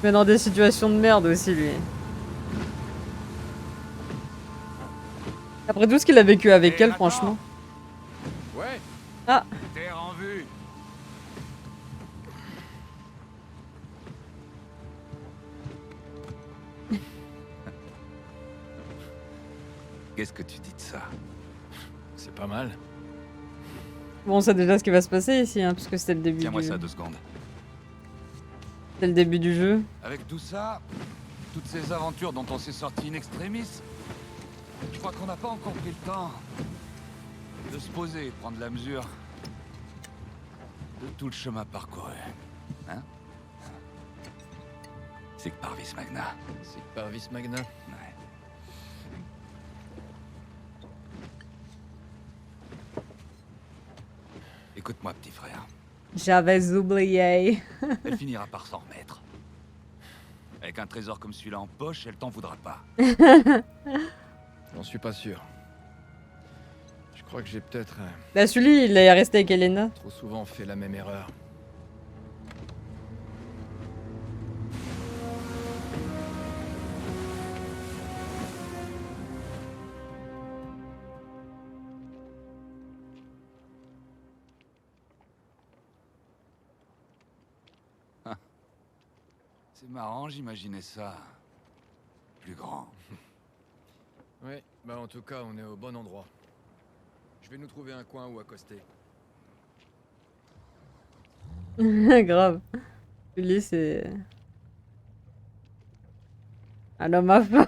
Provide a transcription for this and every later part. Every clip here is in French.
Mais dans des situations de merde aussi, lui. Après tout ce qu'il a vécu avec elle, franchement. Ouais. Ah. Terre en vue. Qu'est-ce que tu dis de ça? C'est pas mal. Bon, on sait déjà ce qui va se passer ici, hein, parce que c'était le début Tiens-moi du... ça 2 secondes. C'était le début du jeu. Avec tout ça, toutes ces aventures dont on s'est sorti in extremis, je crois qu'on n'a pas encore pris le temps de se poser et prendre la mesure de tout le chemin parcouru. Hein? C'est que Parvis Magna. C'est Parvis Magna. Ouais. Écoute-moi, petit frère. J'avais oublié. Elle finira par s'en remettre. Avec un trésor comme celui-là en poche, elle t'en voudra pas. J'en suis pas sûr. Je crois que j'ai peut-être Là, celui, il est resté avec Elena. trop souvent fait la même erreur. C'est marrant, j'imaginais ça. Plus grand. Ouais, bah en tout cas, on est au bon endroit. Je vais nous trouver un coin où accoster. Grave. Lui, c'est... un homme à femme.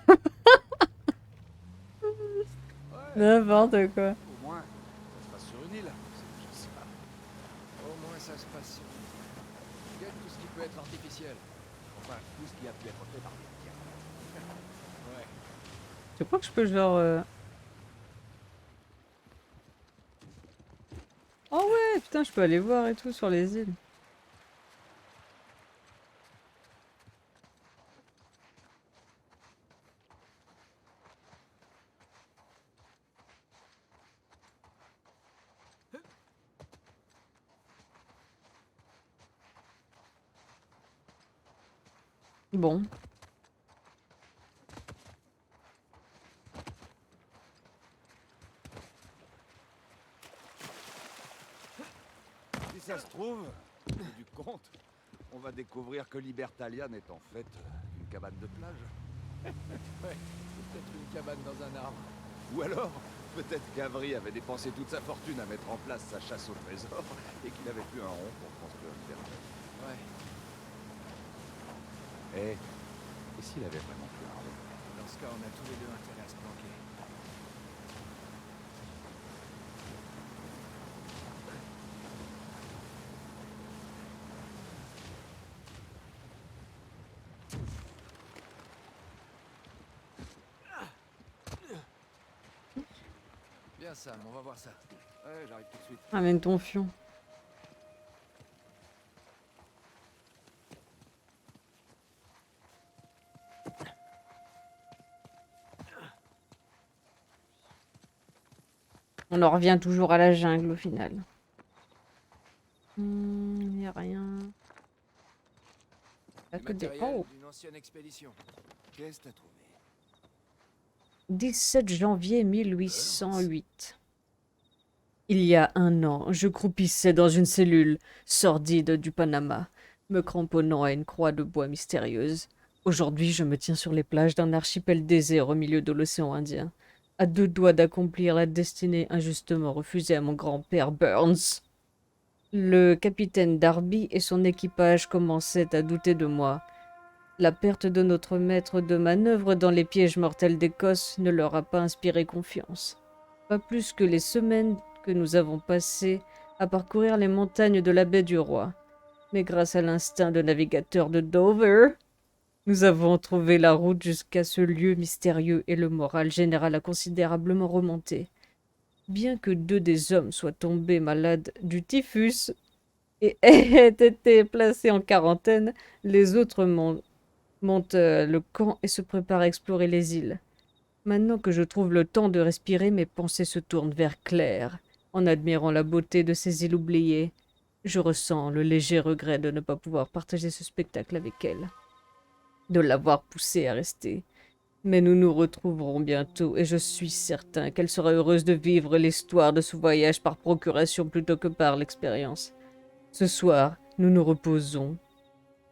N'importe quoi. Au moins, ça se passe sur une île. C'est déjà ça. Au moins ça se passe. Regarde tout ce qui peut être artificiel. Enfin, tout ce qui a pu être fait par des tiers. Ouais. Tu crois que je peux genre... Oh ouais, putain, je peux aller voir et tout sur les îles. Bon. Si ça se trouve, au bout du compte, on va découvrir que Libertalia n'est en fait une cabane de plage. Ouais, c'est peut-être une cabane dans un arbre. Ou alors, peut-être qu'Avry avait dépensé toute sa fortune à mettre en place sa chasse au trésor et qu'il avait plus un rond pour construire une ferme. Ouais, Et s'il avait vraiment plus un rond? dans ce cas, on a tous les deux intérêt à se planquer. Bien Sam, on va voir ça. Ouais, j'arrive tout de suite. Amène ton fion. On en revient toujours à la jungle au final. Y a rien. Pas Du que des... matériel Oh. d'une ancienne expédition. Qu'est-ce que t'as trouvé? 17 janvier 1808. Il y a un an, je croupissais dans une cellule sordide du Panama, me cramponnant à une croix de bois mystérieuse. Aujourd'hui, je me tiens sur les plages d'un archipel désert au milieu de l'océan Indien, à 2 doigts d'accomplir la destinée injustement refusée à mon grand-père Burns. Le capitaine Darby et son équipage commençaient à douter de moi. La perte de notre maître de manœuvre dans les pièges mortels d'Écosse ne leur a pas inspiré confiance. Pas plus que les semaines que nous avons passées à parcourir les montagnes de la baie du Roi. Mais grâce à l'instinct de navigateur de Dover, nous avons trouvé la route jusqu'à ce lieu mystérieux et le moral général a considérablement remonté. Bien que 2 des hommes soient tombés malades du typhus et aient été placés en quarantaine, les autres montent le camp et se préparent à explorer les îles. Maintenant que je trouve le temps de respirer, mes pensées se tournent vers Claire. En admirant la beauté de ces îles oubliées, je ressens le léger regret de ne pas pouvoir partager ce spectacle avec elle. de l'avoir poussée à rester. Mais nous nous retrouverons bientôt, et je suis certain qu'elle sera heureuse de vivre l'histoire de ce voyage par procuration plutôt que par l'expérience. Ce soir, nous nous reposons.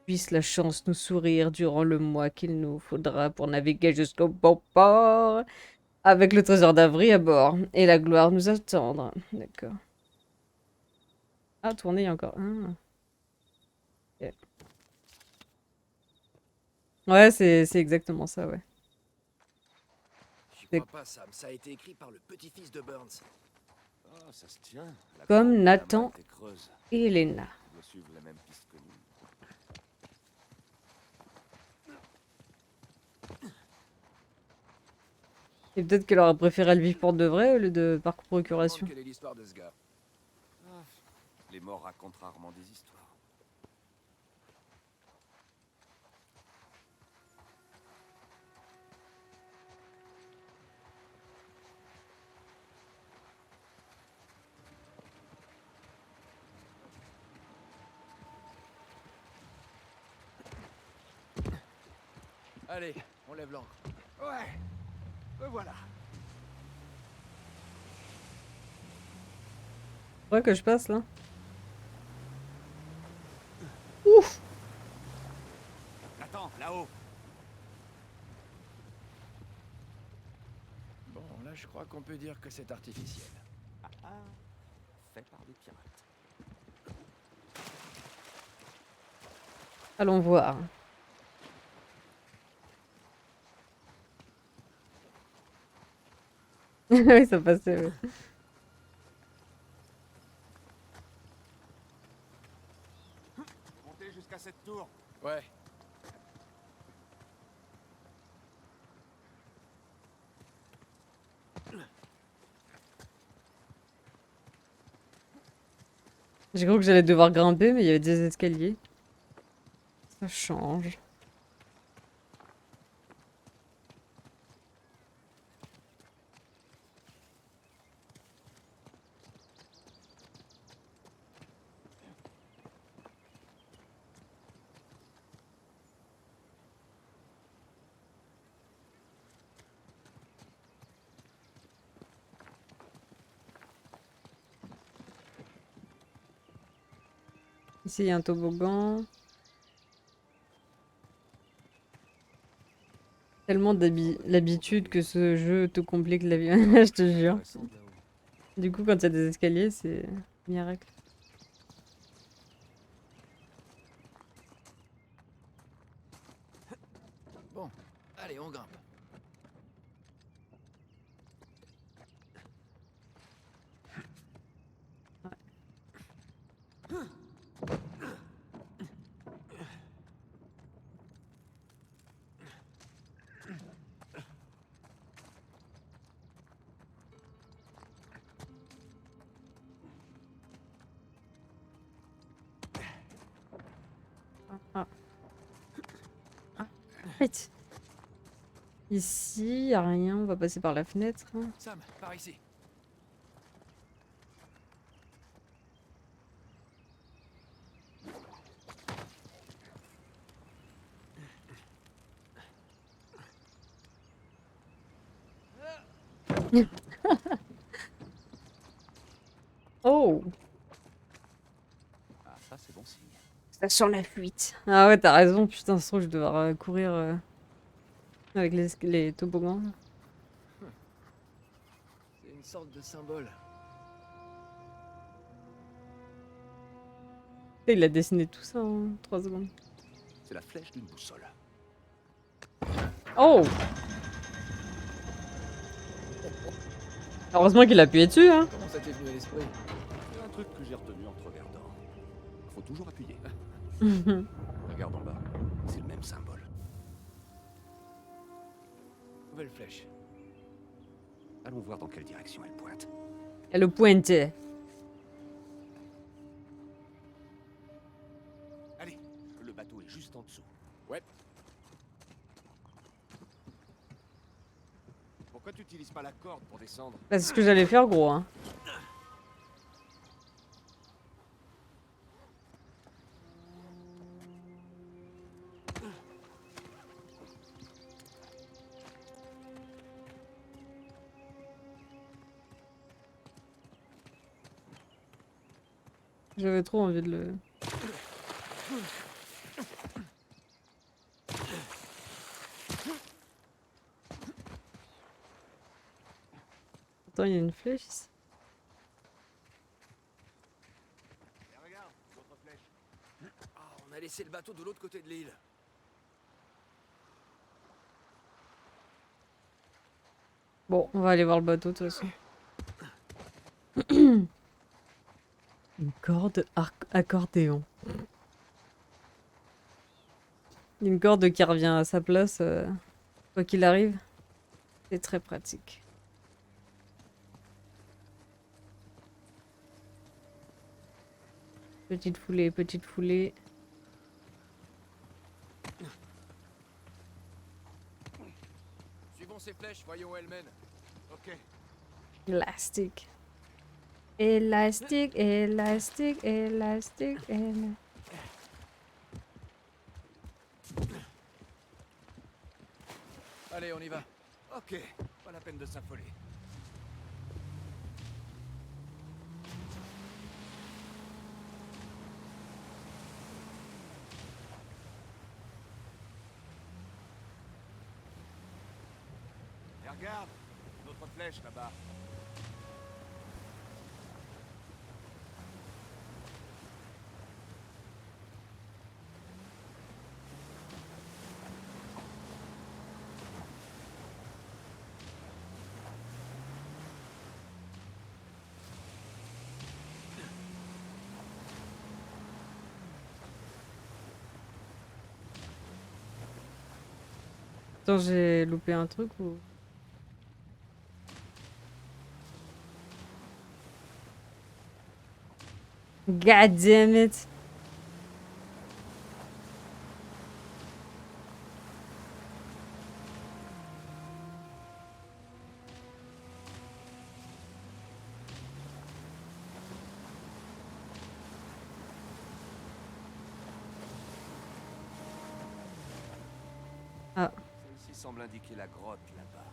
Puisse la chance nous sourire durant le mois qu'il nous faudra pour naviguer jusqu'au bon port, avec le trésor d'Avry à bord, et la gloire nous attendre. D'accord. Ah, tourner, il y a encore un. Ok. Ouais, c'est exactement ça, ouais. J'y C'est crois pas, Sam. Ça a été écrit par le petit-fils de Burns. Ah, ça se tient. La comme grande Nathan était creuse. et Elena. Il doit suivre la même piste que nous. Et peut-être qu'elle aurait préféré le vivre pour de vrai au lieu de par procuration. Quelle est l'histoire de ce gars? Ah, les morts racontent rarement des histoires. Allez, on lève l'ancre. Ouais. Me voilà. Ouais, que je passe là. Attends, là-haut. Bon, là, je crois qu'on peut dire que c'est artificiel. Ah, fait par des pirates. Allons voir. Oui, ça passait, ouais. Montez jusqu'à cette tour. Ouais. J'ai cru que j'allais devoir grimper, mais il y avait des escaliers. Ça change. Ici, il y a un toboggan. Tellement l'habitude que ce jeu te complique la vie, je te jure. Intéressant de là-haut. Du coup, quand il y a des escaliers, c'est miracle. Bon, allez, on grimpe. Ah. Ah. Vite. Ici, y a rien, on va passer par la fenêtre. Sam, par ici. Oh! Ah, ça, c'est bon signe. Ça sent la fuite. Ah ouais, t'as raison, putain, ça se trouve, je vais devoir courir avec les toboggans. C'est une sorte de symbole. Il a dessiné tout ça en 3 secondes. C'est la flèche d'une boussole. Oh! Heureusement qu'il a appuyé dessus, hein. Comment ça t'est venu à l'esprit? C'est un truc que j'ai retenu en te regardant. Faut toujours appuyer. Regarde en bas. C'est le même symbole. Nouvelle flèche. Allons voir dans quelle direction elle pointe. Elle le pointait. Allez, le bateau est juste en dessous. Ouais. Pourquoi tu n'utilises pas la corde pour descendre? Bah, c'est ce que j'allais faire, gros, hein. J'avais trop envie de le... Attends, il y a une flèche ici. Et regarde, notre flèche. Ah, on a laissé le bateau de l'autre côté de l'île. Bon, on va aller voir le bateau de toute façon. Une corde accordéon. Une corde qui revient à sa place, quoi qu'il arrive. C'est très pratique. Petite foulée, petite foulée. Suivons ces flèches, voyons où elles mènent. Ok. Élastique. Élastique, élastique, élastique, élastique. Allez, on y va. Ok, pas la peine de s'affoler. Et regarde, notre flèche là-bas. Attends, j'ai loupé un truc ou... God damn it! Ah, Celle-ci semble indiquer la grotte là-bas.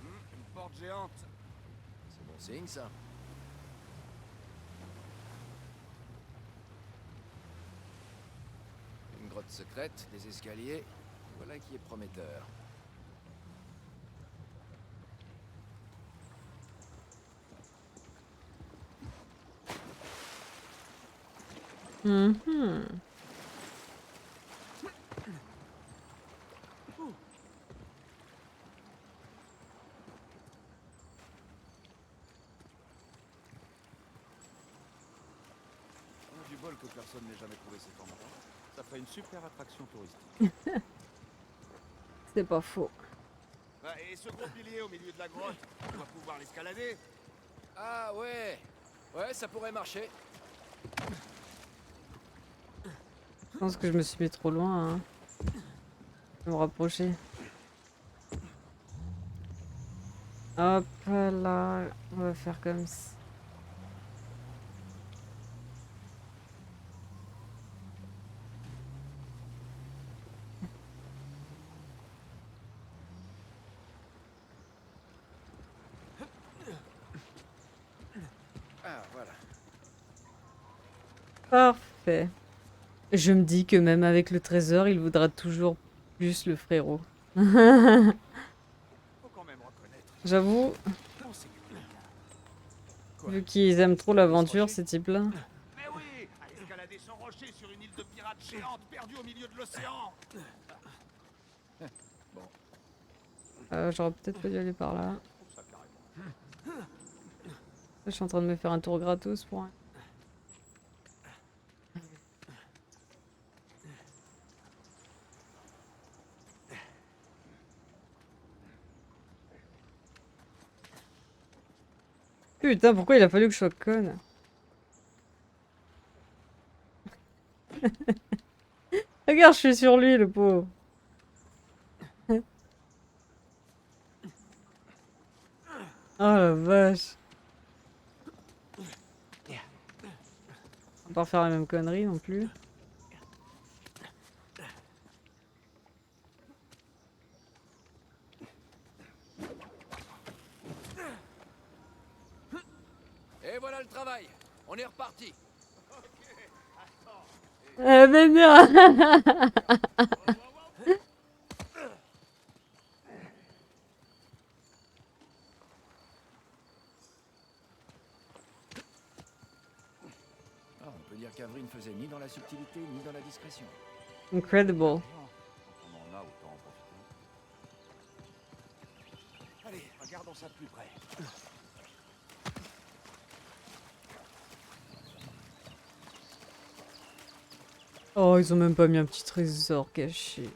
Une porte géante. C'est bon signe ça. Une grotte secrète, des escaliers. Voilà qui est prometteur. mhm. On a du bol que personne n'ait jamais trouvé cet endroit. Ça ferait une super attraction touristique. C'est pas faux. Et ce gros pilier au milieu de la grotte, on va pouvoir l'escalader. Ah ouais. Ouais, ça pourrait marcher. Je pense que je me suis mis trop loin. Hein. Je vais me rapprocher. Hop là, on va faire comme ça. Ah voilà. Parfait. Je me dis que même avec le trésor, il voudra toujours plus le frérot. Faut quand même reconnaître. J'avoue, On s'écarte. vu qu'ils aiment trop l'aventure, ces types-là. Mais oui, à escalader son rocher sur une île de pirates géante perdue au milieu de l'océan. J'aurais peut-être pas dû aller par là. Je trouve ça carrément. Je suis en train de me faire un tour gratos pour un... Putain, pourquoi il a fallu que je sois conne? Regarde, je suis sur lui, le pauvre. Oh la vache. On va pas faire la même connerie non plus. travail. On est reparti. Mais non. Ah, on peut dire qu'Avril ne faisait ni dans la subtilité ni dans la discrétion. Incredible. Quand on en a, autant en profiter. Allez, regardons ça de plus près. Oh, ils ont même pas mis un petit trésor caché.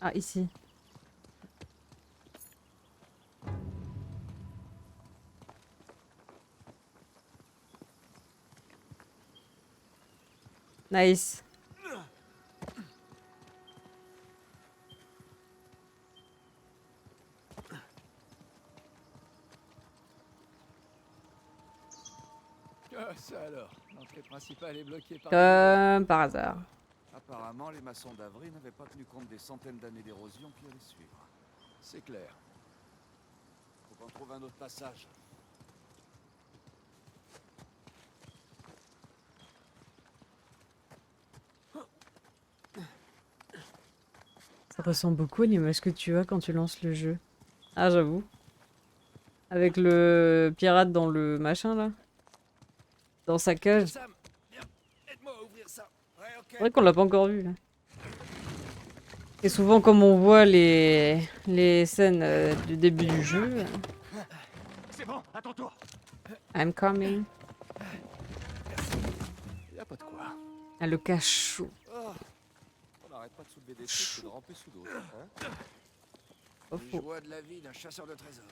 Ah, ici. Nice. Ah, ça alors. L'entrée principale est bloquée par... Comme par hasard. Apparemment, les maçons d'Avry n'avaient pas tenu compte des centaines d'années d'érosion qui allaient suivre. C'est clair. Faut qu'on trouve un autre passage. Ça ressemble beaucoup à l'image que tu as quand tu lances le jeu. Ah, j'avoue. Avec le pirate dans le machin, là. Dans sa cage. Sam, viens, aide-moi à ouvrir ça. Ouais, ok. C'est vrai qu'on l'a pas encore vu, là. Et souvent, comme on voit les scènes du début du jeu... C'est bon, à ton tour. I'm coming. Y a pas de quoi. Ah, le cachot. Oh, on n'arrête pas de soulever des trucs et de ramper sous d'autres. Hein. Pas Les faux. joies de la vie d'un chasseur de trésors.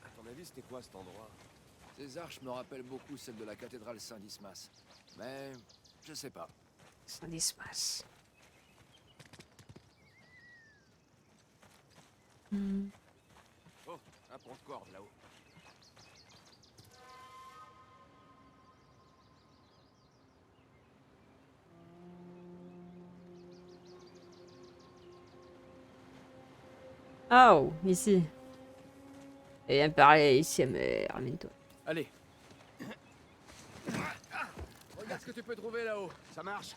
À ton avis, c'était quoi cet endroit? Ces arches me rappellent beaucoup celles de la cathédrale Saint-Dismas. Mais je sais pas. Ça l'espace. Oh, un pont de corde là-haut. Oh, ici. Et un pareil ici, mais ramène-toi. Allez. Regarde ce que tu peux trouver là-haut. Ça marche.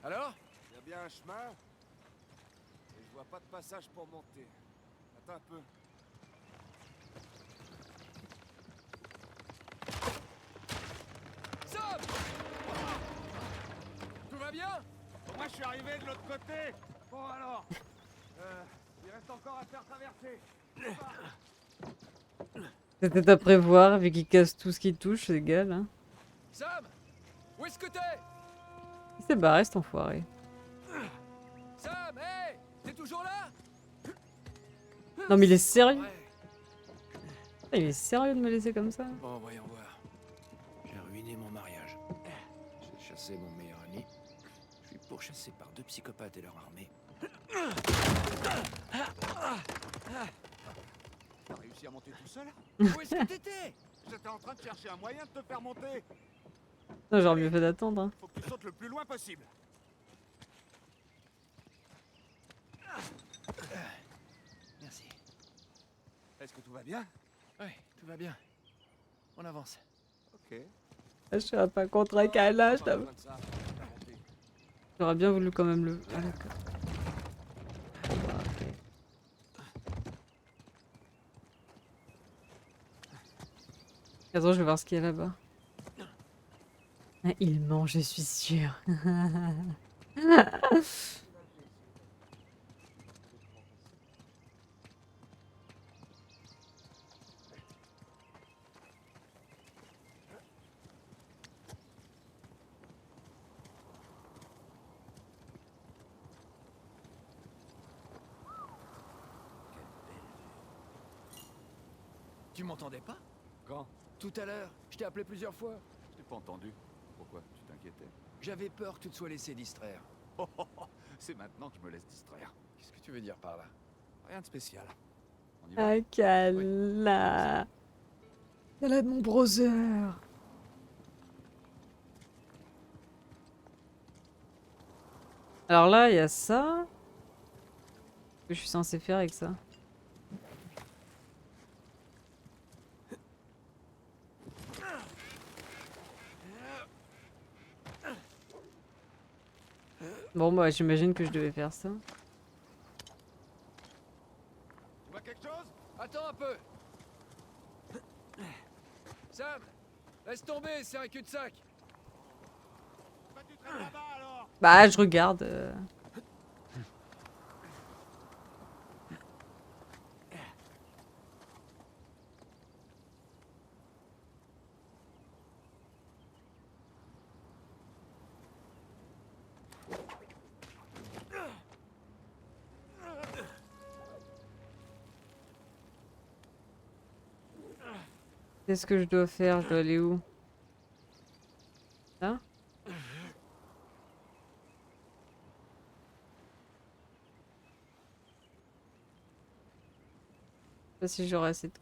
Alors? Y a bien un chemin. Et je vois pas de passage pour monter. Attends un peu. Sam! Tout va bien? Moi, je suis arrivé de l'autre côté. Bon alors. Il reste encore à faire traverser. C'était à prévoir, vu qu'il casse tout ce qui touche, c'est égal. Hein. Sam! Où est-ce que t'es? Il s'est barré, cet enfoiré. Sam, hey! T'es toujours là? Non, mais il est sérieux? Ouais. Putain, il est sérieux de me laisser comme ça? Bon, voyons voir. J'ai ruiné mon mariage. J'ai chassé mon meilleur ami. Je suis pourchassé par 2 psychopathes et leur armée. T'as réussi à monter tout seul? Où est-ce que t'étais? J'étais en train de chercher un moyen de te faire monter. Non, j'aurais mieux fait d'attendre. Hein. Faut que tu sautes le plus loin possible. Merci. Est-ce que tout va bien? Ouais, tout va bien. On avance. Ok. Je serais pas contre un câlin, je Pas t'avoue. besoin de ça pour te faire monter. J'aurais bien voulu quand même le... Ah, d'accord. Attends, je vais voir ce qu'il y a là-bas. Ah, il ment, je suis sûre. Tu m'entendais pas? Quand? Tout à l'heure, je t'ai appelé plusieurs fois. Je t'ai pas entendu. Pourquoi? Tu t'inquiétais? J'avais peur que tu te sois laissé distraire. Oh, oh, oh, c'est maintenant que je me laisse distraire. Qu'est-ce que tu veux dire par là? Rien de spécial. On y va? Ah, Kala. Elle a mon browser. Alors là, il y a ça. Qu'est-ce que je suis censée faire avec ça? Bon, bah, j'imagine que je devais faire ça. Tu vois quelque chose? Attends un peu. Sam, laisse tomber, c'est un cul-de-sac. Pourquoi tu traînes là-bas alors? Bah, je regarde. Qu'est-ce que je dois faire? Je dois aller où? Là? Je sais pas si j'aurai assez de...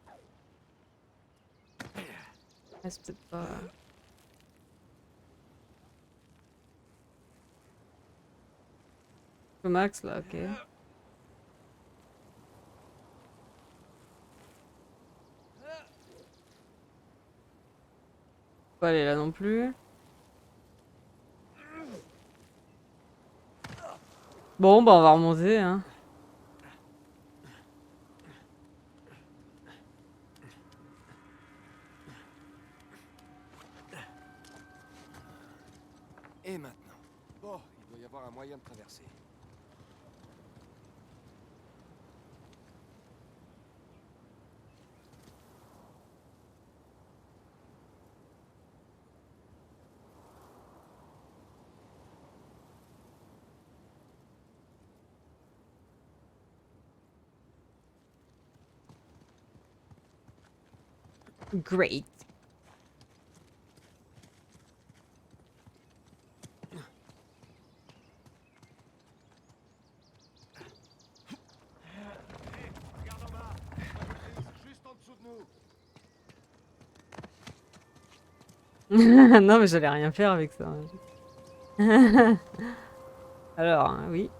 Ah, c'est peut-être pas... Au max là, ok. Pas aller là non plus. Bon, bah on va remonter, hein. Et maintenant? Bon, il doit y avoir un moyen de traverser. Great. Regarde en bas. Juste en dessous de nous. Non, mais j'allais rien faire avec ça. Alors, hein, oui.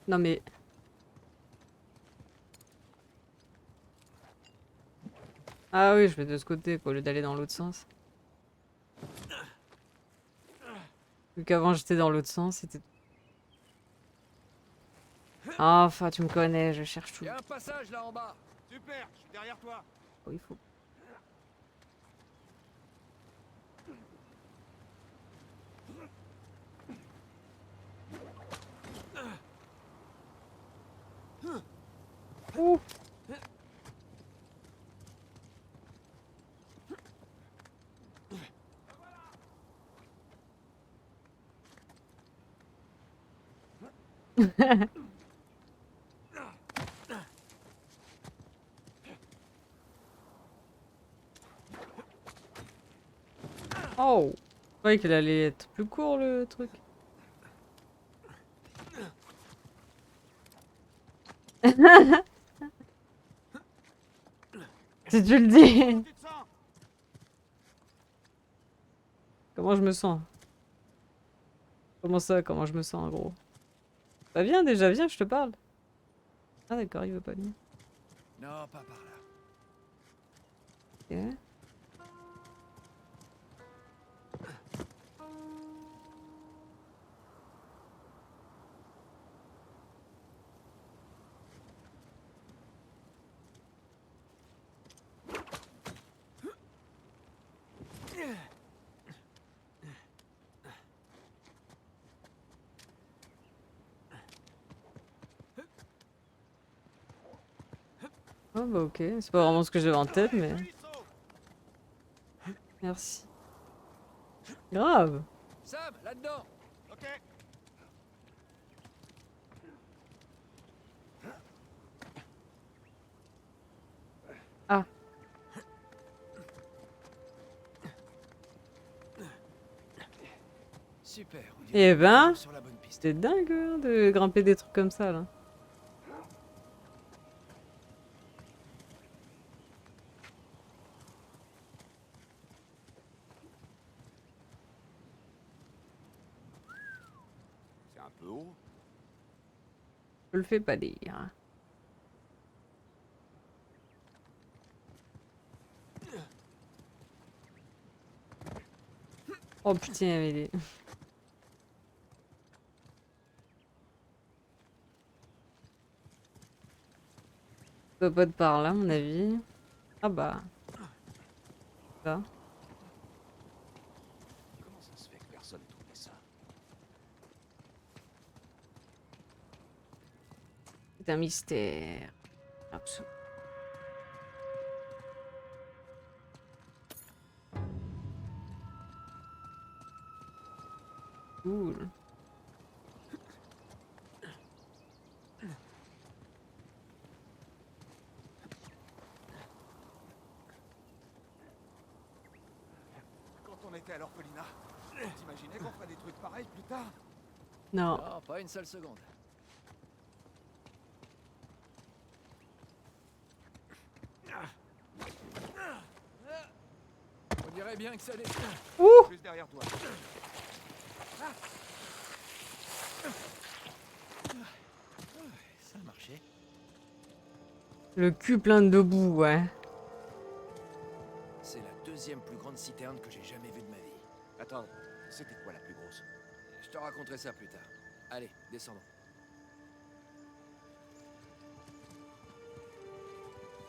Non mais... Ah oui, je vais de ce côté, quoi, au lieu d'aller dans l'autre sens. Vu qu'avant j'étais dans l'autre sens, c'était... Ah, enfin, tu me connais, je cherche tout. Il y a un passage là en bas. Super, je suis derrière toi. Oh, il faut... Ouh. Oh! Je croyais qu'il allait être plus court le truc. Si tu le dis. Comment tu te sens? Comment je me sens? Comment ça, comment je me sens en gros? Bah viens déjà, viens, je te parle. Ah d'accord, il veut pas venir. Non, pas par là. Ok. Oh bah ok, c'est pas vraiment ce que j'avais en tête, mais merci. Grave. Sam, là-dedans. Ok. Ah, Super. On dirait eh qu'on est ben, toujours sur la bonne piste. c'est dingue hein, de grimper des trucs comme ça là. C'est un peu haut. Je le fais pas dire. Oh putain, mais il est... Peut pas de par là, à mon avis. Ah bah. Là. Comment ça se fait que personne n'ait trouvé ça? C'est un mystère. Absolu. Cool. Quand on était à l'orphelinat, t'imaginais qu'on ferait des trucs pareils plus tard? Non. Non, pas une seule seconde. On dirait bien que ça les... Ouh! Plus derrière toi. Ça a marché. Le cul plein de boue, ouais. C'est la deuxième plus grande citerne que j'ai jamais vue de ma vie. Attends, c'était quoi la plus grosse? Je te raconterai ça plus tard. Allez, descendons.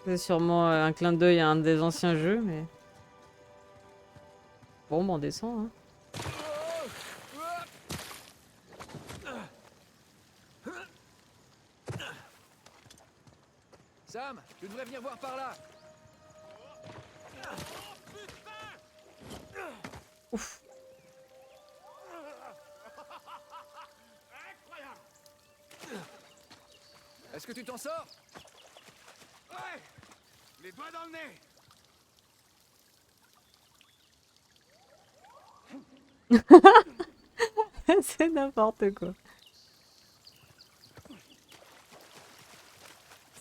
C'est sûrement un clin d'œil à un des anciens jeux, mais... Bon, bah on descend, hein. Sam, tu devrais venir voir par là. Ouf. Est-ce que tu t'en sors? Ouais! Les doigts dans le nez! C'est n'importe quoi.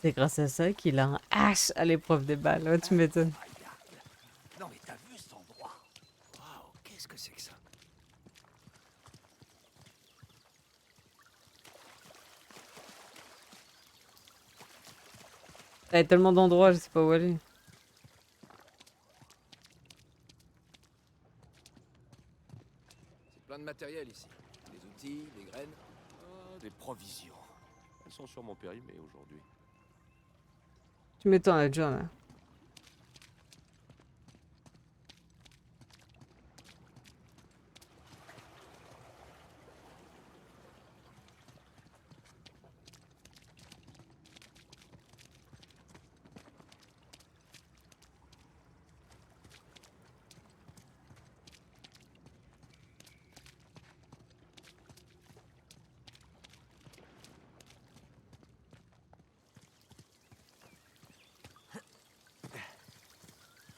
C'est grâce à ça qu'il a un H à l'épreuve des balles. Ouais, tu m'étonnes. Non mais t'as vu cet endroit? Waouh, qu'est-ce que c'est que ça? Il y a tellement d'endroits, je sais pas où aller. C'est plein de matériel ici. Des outils, des graines. Ah, des provisions. Elles sont sûrement périmées aujourd'hui. Tu m'étonnes, John. Hein.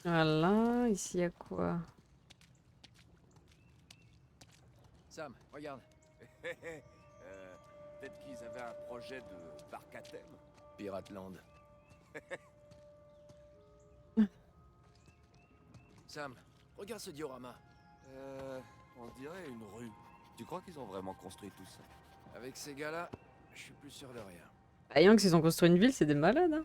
Voilà, ici il y a quoi? Sam, regarde. Peut-être qu'ils avaient un projet de parc à thème. Piratland. Sam, regarde ce diorama. On dirait une rue. Tu crois qu'ils ont vraiment construit tout ça? Avec ces gars-là, je suis plus sûr de rien. Bah, Yanks, ils ont construit une ville, c'est des malades. Hein.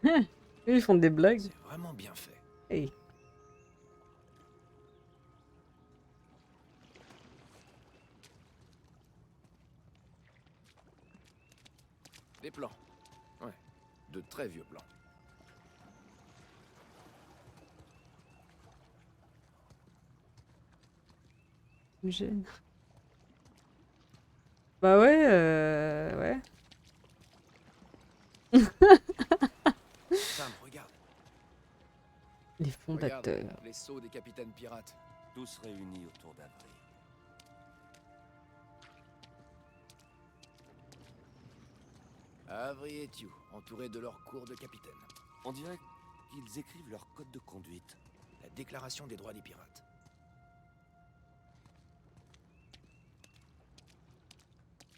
Eux, ils font des blagues. C'est vraiment bien fait. Hey. Des plans. Ouais, de très vieux plans. Ça me gêne. Bah ouais, ouais. Sam, regarde. Les Regarde, fondateurs. les sceaux des capitaines pirates. Tous réunis autour d'Avry. Avery et Tew, entourés de leur cour de capitaine. On dirait qu'ils écrivent leur code de conduite. La déclaration des droits des pirates.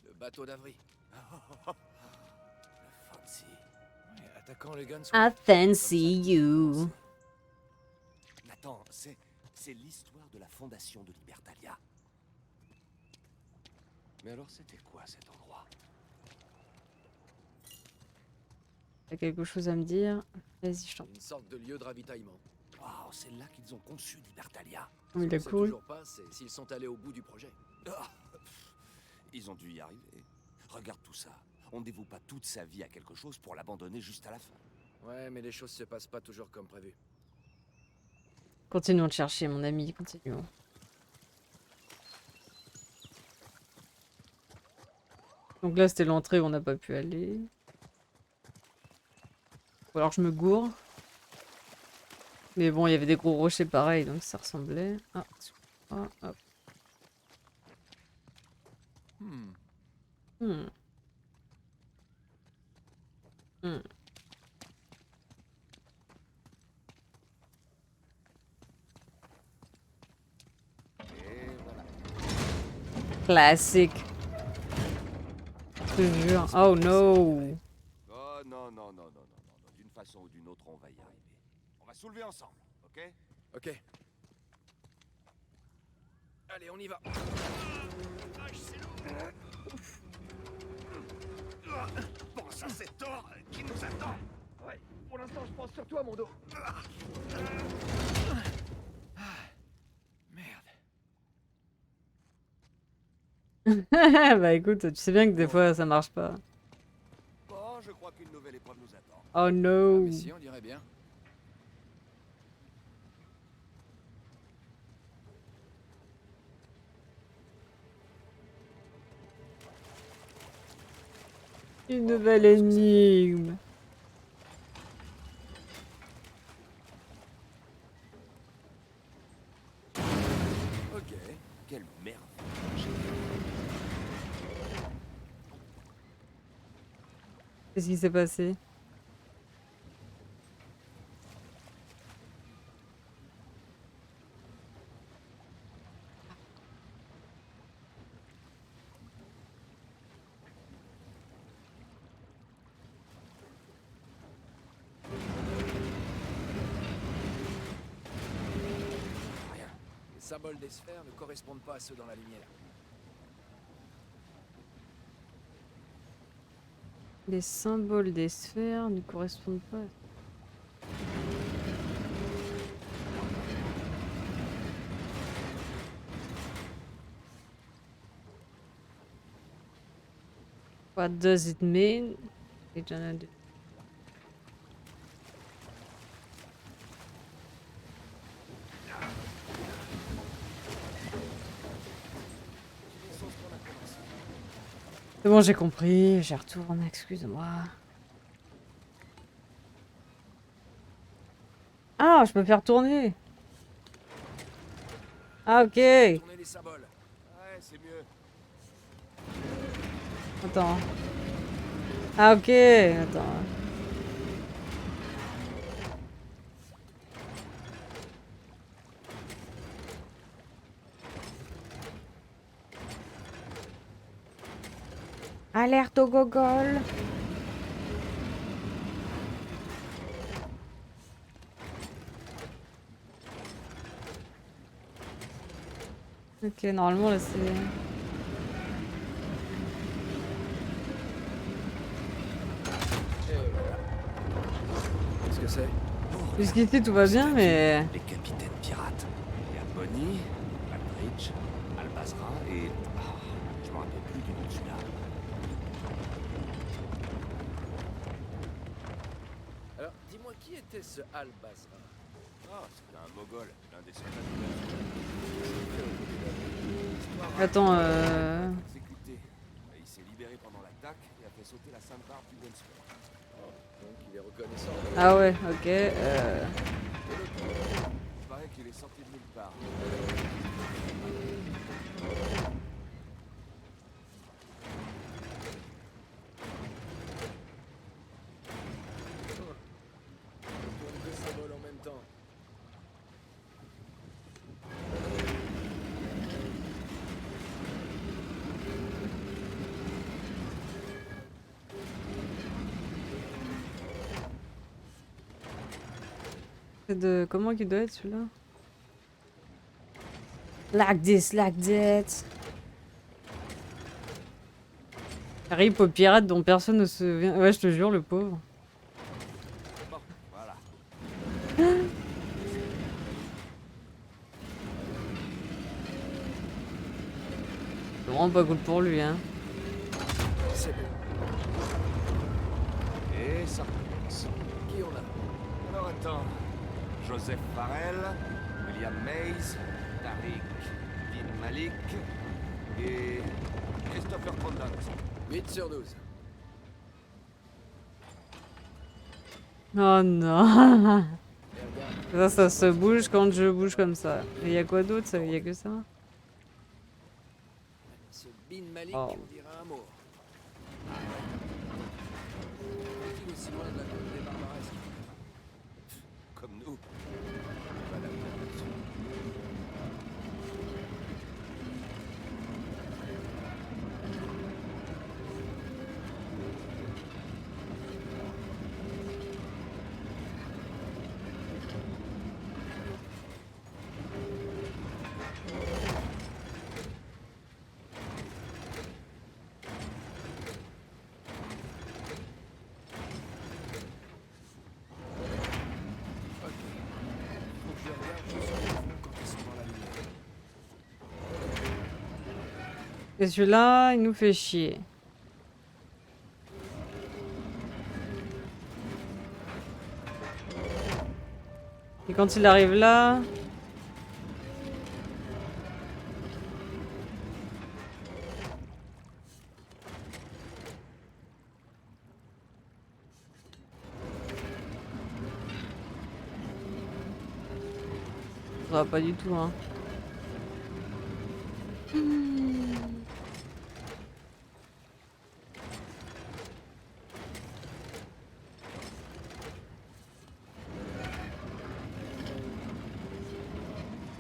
Le bateau d'Avery. Le fancy. Ouais, attaquant le gun. I fancy you. Nathan, c'est l'histoire de la fondation de Libertalia. Mais alors c'était quoi cet endroit? T'as quelque chose à me dire? Vas-y, je t'en prie. Une sorte de lieu de ravitaillement. Waouh, c'est là qu'ils ont conçu Libertalia. Oh, il a Ce qu'on sait couru. toujours pas, c'est s'ils sont allés au bout du projet. Ah, ils ont dû y arriver. Regarde tout ça. On ne dévoue pas toute sa vie à quelque chose pour l'abandonner juste à la fin. Ouais, mais les choses se passent pas toujours comme prévu. Continuons de chercher, mon ami, continuons. Donc là, c'était l'entrée où on n'a pas pu aller. Ou alors je me gourre. Mais bon, il y avait des gros rochers pareils, donc ça ressemblait. Ah, hop. Hmm. Hmm. Hmm. Et voilà. Classique. Je te jure. Oh no. Oh non, non, non, non, non, non. D'une façon ou d'une autre, on va y arriver. On va soulever ensemble, ok? Ok. Allez, on y va. Bon, ça c'est Thor qui nous attend. Ouais, pour l'instant, je pense sur toi, mon dos. Merde. Bah écoute, tu sais bien que des fois ça marche pas. Bon, je crois qu'une nouvelle épreuve nous attend. Oh Ah, no. mais si, on dirait bien. Une nouvelle énigme. Ok, quelle merde. Qu'est-ce qui s'est passé? Rien. Les symboles des sphères ne correspondent pas à ceux dans la lumière. Les symboles des sphères ne correspondent pas. What does it mean? C'est bon, j'ai compris, j'y retourne, excuse-moi. Ah, je peux faire tourner. Ah, ok. Tournez les symboles. Ouais, c'est mieux. Attends. Ah, ok. Attends. Alerte au gogol. Ok, normalement là c'est... Qu'est-ce que c'est? Jusqu'ici tout va bien, mais... Les capitaines pirates. Il y a Bonnie, Aldrich, Albazra et... Ah, je me rappelle plus du nom de celui-là. Alors, dis-moi, qui était ce Al-Bazra? Ah, c'était un mogol, l'un des soldats du Attends, exécuté. plaque et a fait sauter la sainte barbe du Gunsmoke. Oh, donc il est reconnaissant. Ah ouais, ok. Et l'autre, il paraît qu'il est sorti de nulle part. On tourne deux symboles en même temps. C'est de... Comment qu'il doit être celui-là? Like this, like that. Rip au pirate dont personne ne se souvient. Ouais, je te jure, le pauvre. Bon, voilà. C'est vraiment pas cool pour lui, hein. C'est bon. Et ça recommence. Qui on a? Alors attends. Joseph Farrell, William Mays, Tariq Bin Malik et Christopher Condon. 8 sur 12. Oh non. Et regarde, Ça se bouge quand je bouge comme ça. Et y a quoi d'autre? Il y a que ça? ce Bin Malik, Oh. on dirait un mot. Est-il aussi loin de la côte des barbaresques? Comme nous. Voilà, là-dessus. Ok. Faut que je regarde jusqu'au fond quand ils sont dans la lumière. Et celui-là, il nous fait chier. Et quand il arrive là... Ça va pas du tout, hein.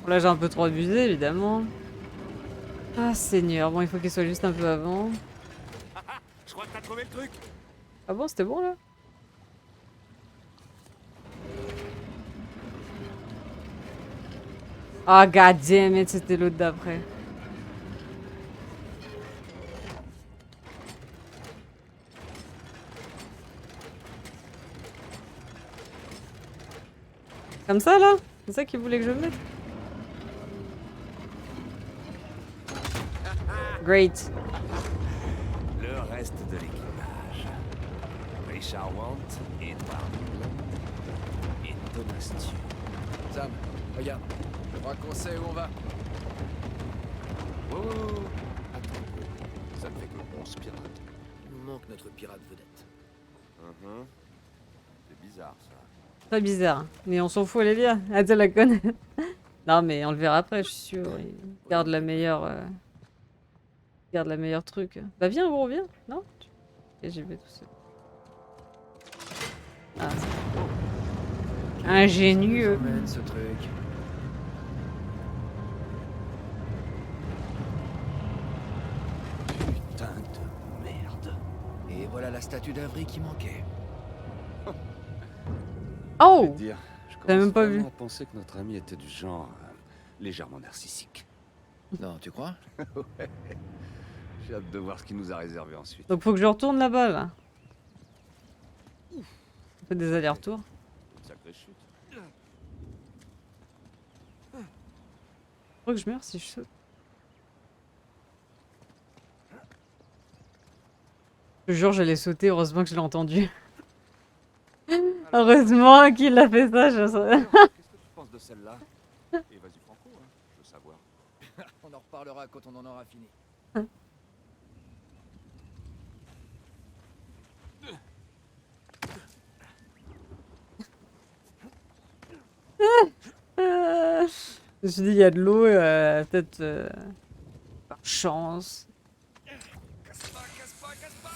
Bon, là, j'ai un peu trop abusé, évidemment. Ah, Seigneur. Bon, il faut qu'il soit juste un peu avant. Je crois que t'as trouvé le truc. Ah bon, c'était bon, là? Ah, god damn it, c'était l'autre d'après. Comme ça, là? C'est ça qu'il voulait que je mette? Great. Le reste de l'équipage. Richard Want, Edward Blunt et Thomas Stew. Sam, regarde. Je crois qu'on sait où on va. Oh, attends. Ça ne fait que 11 pirates. Il nous manque notre pirate vedette. C'est bizarre, ça. Très bizarre. Mais on s'en fout, elle est bien. Ah, tu la connais. Non, mais on le verra après, je suis sûr. Il garde la meilleure... il garde la meilleure truc. Bah viens, gros, viens. Non? Et j'y vais tout seul. Ah, c'est... Ingénieux. Emmène ce truc. Putain de merde. Et voilà la statue d'Avery qui manquait. Oh! Je vais te dire, je T'as commence même pas vraiment vu. à penser que notre ami était du genre légèrement narcissique. Non, tu crois? J'ai hâte de voir ce qu'il nous a réservé ensuite. Donc faut que je retourne là-bas, là. On fait des allers-retours. Une sacrée chute. Faut que je meure si je saute. Je te jure, j'allais sauter, heureusement que je l'ai entendu. Heureusement qu'il a fait ça, je sais. Alors, qu'est-ce que tu penses de celle-là? Et vas-y Franco, hein, je veux savoir. On en reparlera quand on en aura fini. Je me suis dit, il y a de l'eau, peut-être par chance. Casse pas, casse pas, casse pas.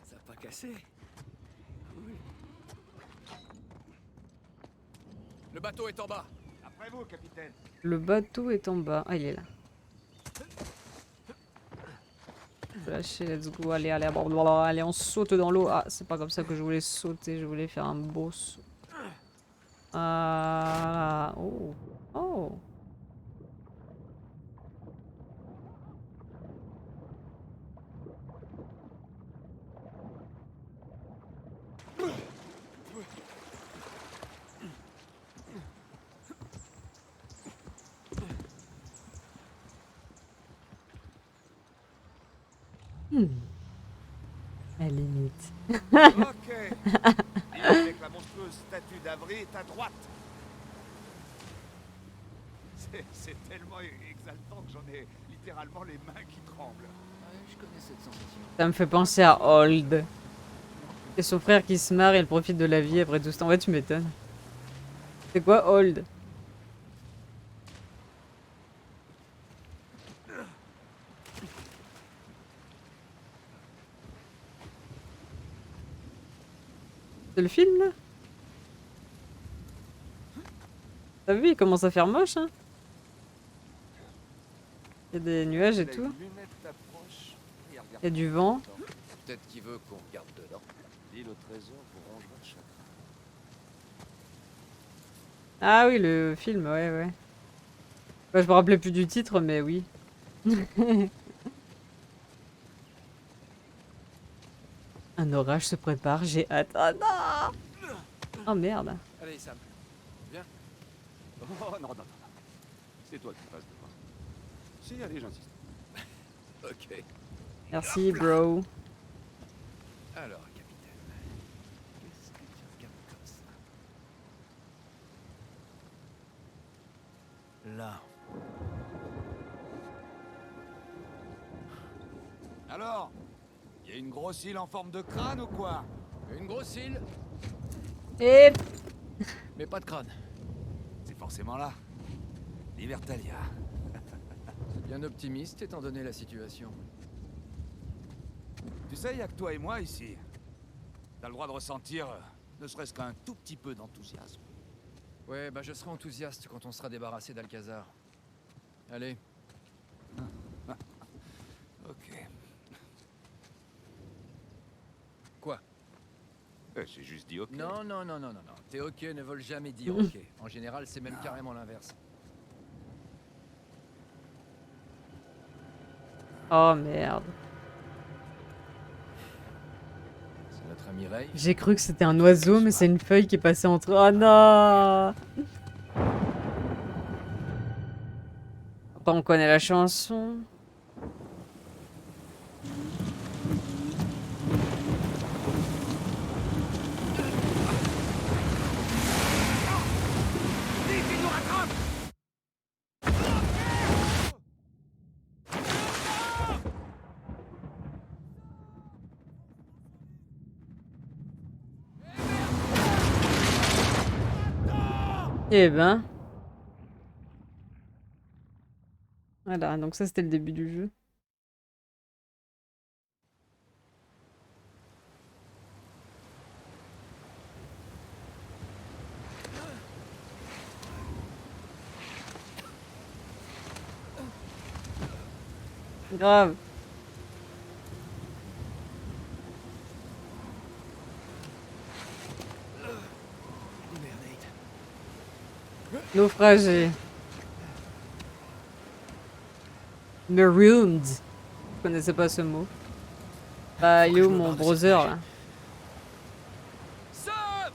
Ça a pas cassé. Cool. Le bateau est en bas. Après vous, capitaine. Le bateau est en bas. Ah, il est là. Lâcher, let's go. Allez, allez, blablabla. Allez, on saute dans l'eau. Ah, c'est pas comme ça que je voulais sauter. Je voulais faire un beau saut. Ah, oh. Oh. À la limite. Ok. L'île avec la monstrueuse statue d'Avry est à droite. C'est tellement exaltant que j'en ai littéralement les mains qui tremblent. Ouais, je connais cette sensation. Ça me fait penser à Hold. Et son frère qui se marre et il profite de la vie après tout ce temps. Ouais, tu m'étonnes. C'est quoi Hold? C'est le film là? T'as vu, il commence à faire moche, hein? Il y a des nuages et tout. Il y a du vent. Peut-être qu'il veut qu'on regarde dedans. L'île au trésor vous rongera le chagrin. Ah oui, le film, ouais, ouais. Bah, je me rappelais plus du titre, mais oui. Un orage se prépare, j'ai hâte. Oh non! Oh merde. Allez, Sam. Oh non, non, non, non. C'est toi qui passes devant. Si, allez, j'insiste. Ok. Merci, bro. Alors, capitaine. Qu'est-ce que tu regardes comme ça? Là. Alors, y a une grosse île en forme de crâne ou quoi? Une grosse île, Et mais pas de crâne. C'est forcément là. Libertalia. C'est bien optimiste étant donné la situation. Tu sais, y a que toi et moi ici. T'as le droit de ressentir, ne serait-ce qu'un tout petit peu d'enthousiasme. Ouais, bah je serai enthousiaste quand on sera débarrassé d'Alcazar. Allez. Ok. Quoi? J'ai juste dit ok. Non, non, non, non, non, non. Tes ok ne veulent jamais dire ok. En général, c'est même carrément l'inverse. oh merde. C'est notre ami Ray. J'ai cru que c'était un oiseau, mais c'est une feuille qui est passée entre. Oh non! Après, on connaît la chanson. Eh ben. Voilà, donc ça c'était le début du jeu. Grave. Naufragé. Marooned. Je connaissais pas ce mot. Bah, Faut que yo, je me mon barre de cette brother plage. là. Sam!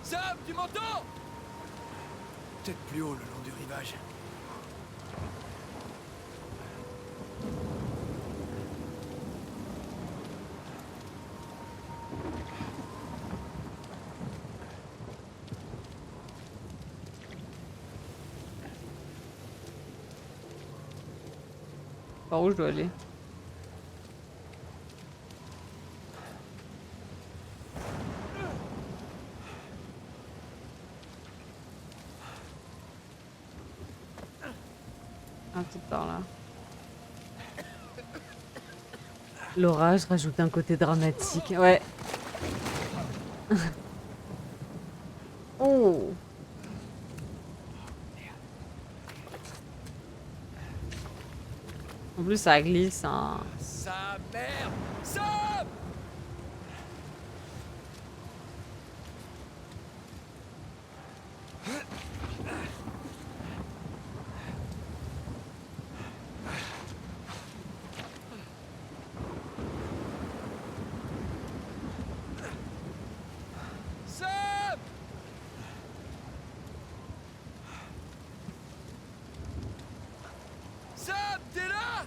Sam, tu m'entends? Peut-être plus haut le long du rivage. Par où je dois aller? Ah, peut-être par là. L'orage rajoute un côté dramatique. Ouais. Oh. En plus, ça glisse, hein. Sa mère! Sam! Sam! Sam, t'es là?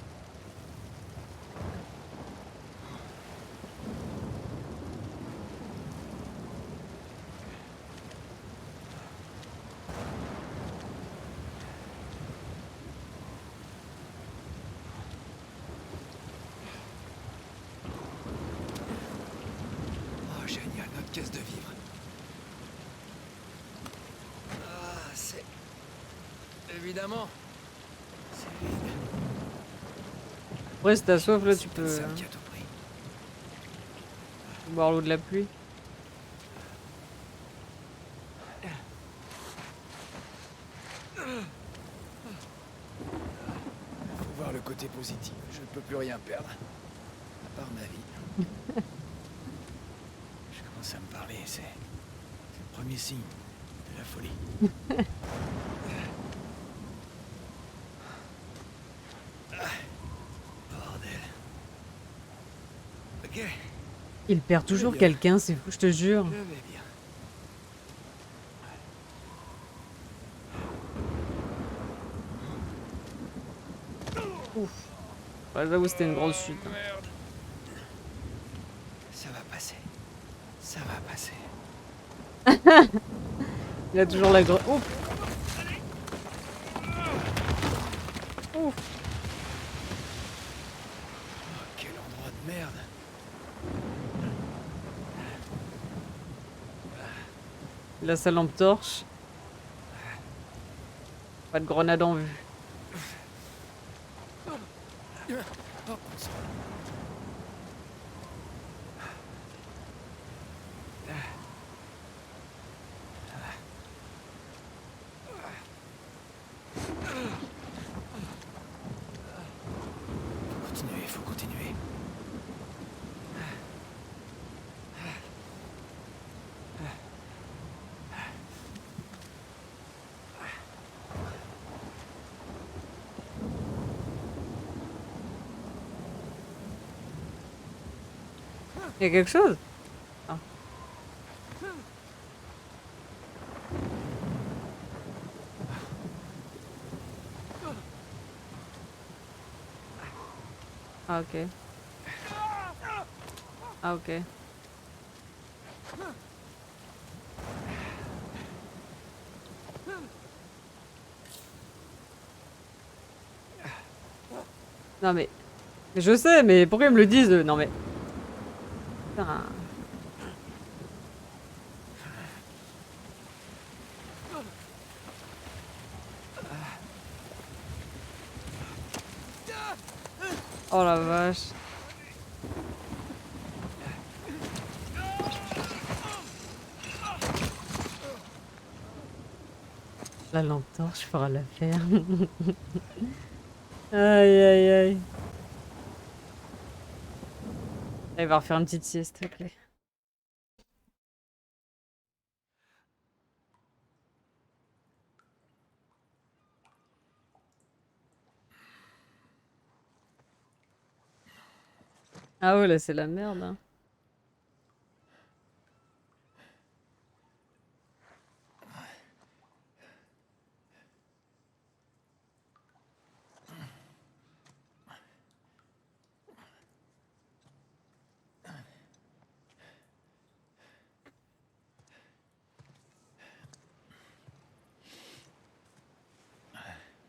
Oh, génial, notre caisse de vivres. Ah, c'est... Évidemment. C'est vide. Après, si t'as soif, là, tu C'est peux Sam qui a tout pris. boire l'eau de la pluie. Faut voir le côté positif. Je ne peux plus rien perdre. À part ma vie. Je commence à me parler, c'est le premier signe de la folie. Bordel. Ok, Il perd toujours bien. quelqu'un, c'est fou, je te jure. je vais bien. Ouais, j'avoue, c'était une grosse chute. Hein. Merde. Ça va passer. Ça va passer. Il a toujours la grosse. Ouf. Ouf. Oh, quel endroit de merde. Il a sa lampe torche. Pas de grenade en vue. Oh, bon sang. Faut continuer. Il y a quelque chose? Ah. Ah, ok. Ah, ok. Non mais... Je sais, mais pourquoi ils me le disent eux? Non mais... Putain. Oh la vache. La lampe torche fera l'affaire. Aïe aïe aïe. Il va refaire une petite sieste, ok. Ah ouais, là c'est la merde. Hein.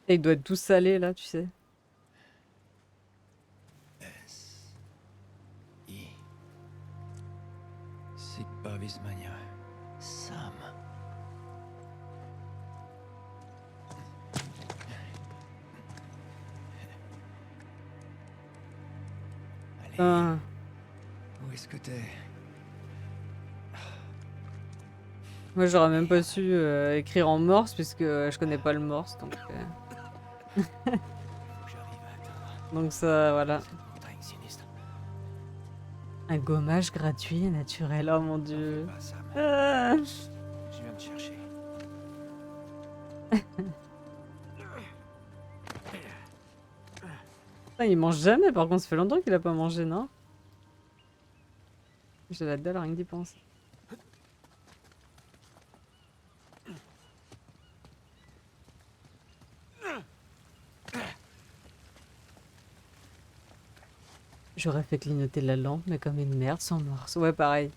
Et il doit être tout salé là, tu sais. I. Sigma Vismania. Sam. Ah. Où est-ce que t'es? Moi, j'aurais même pas su écrire en morse puisque je connais pas le morse, donc Faut que j'arrive à atteindre donc ça, voilà. cette montagne sinistre. Un gommage gratuit et naturel. Oh mon T'en fais dieu. pas, Sam. Ah. Je viens te chercher. Putain, il mange jamais. Par contre, ça fait longtemps qu'il a pas mangé, non? J'ai la dalle rien que d'y penser. J'aurais fait clignoter la lampe, mais comme une merde sans morse. Ouais, pareil.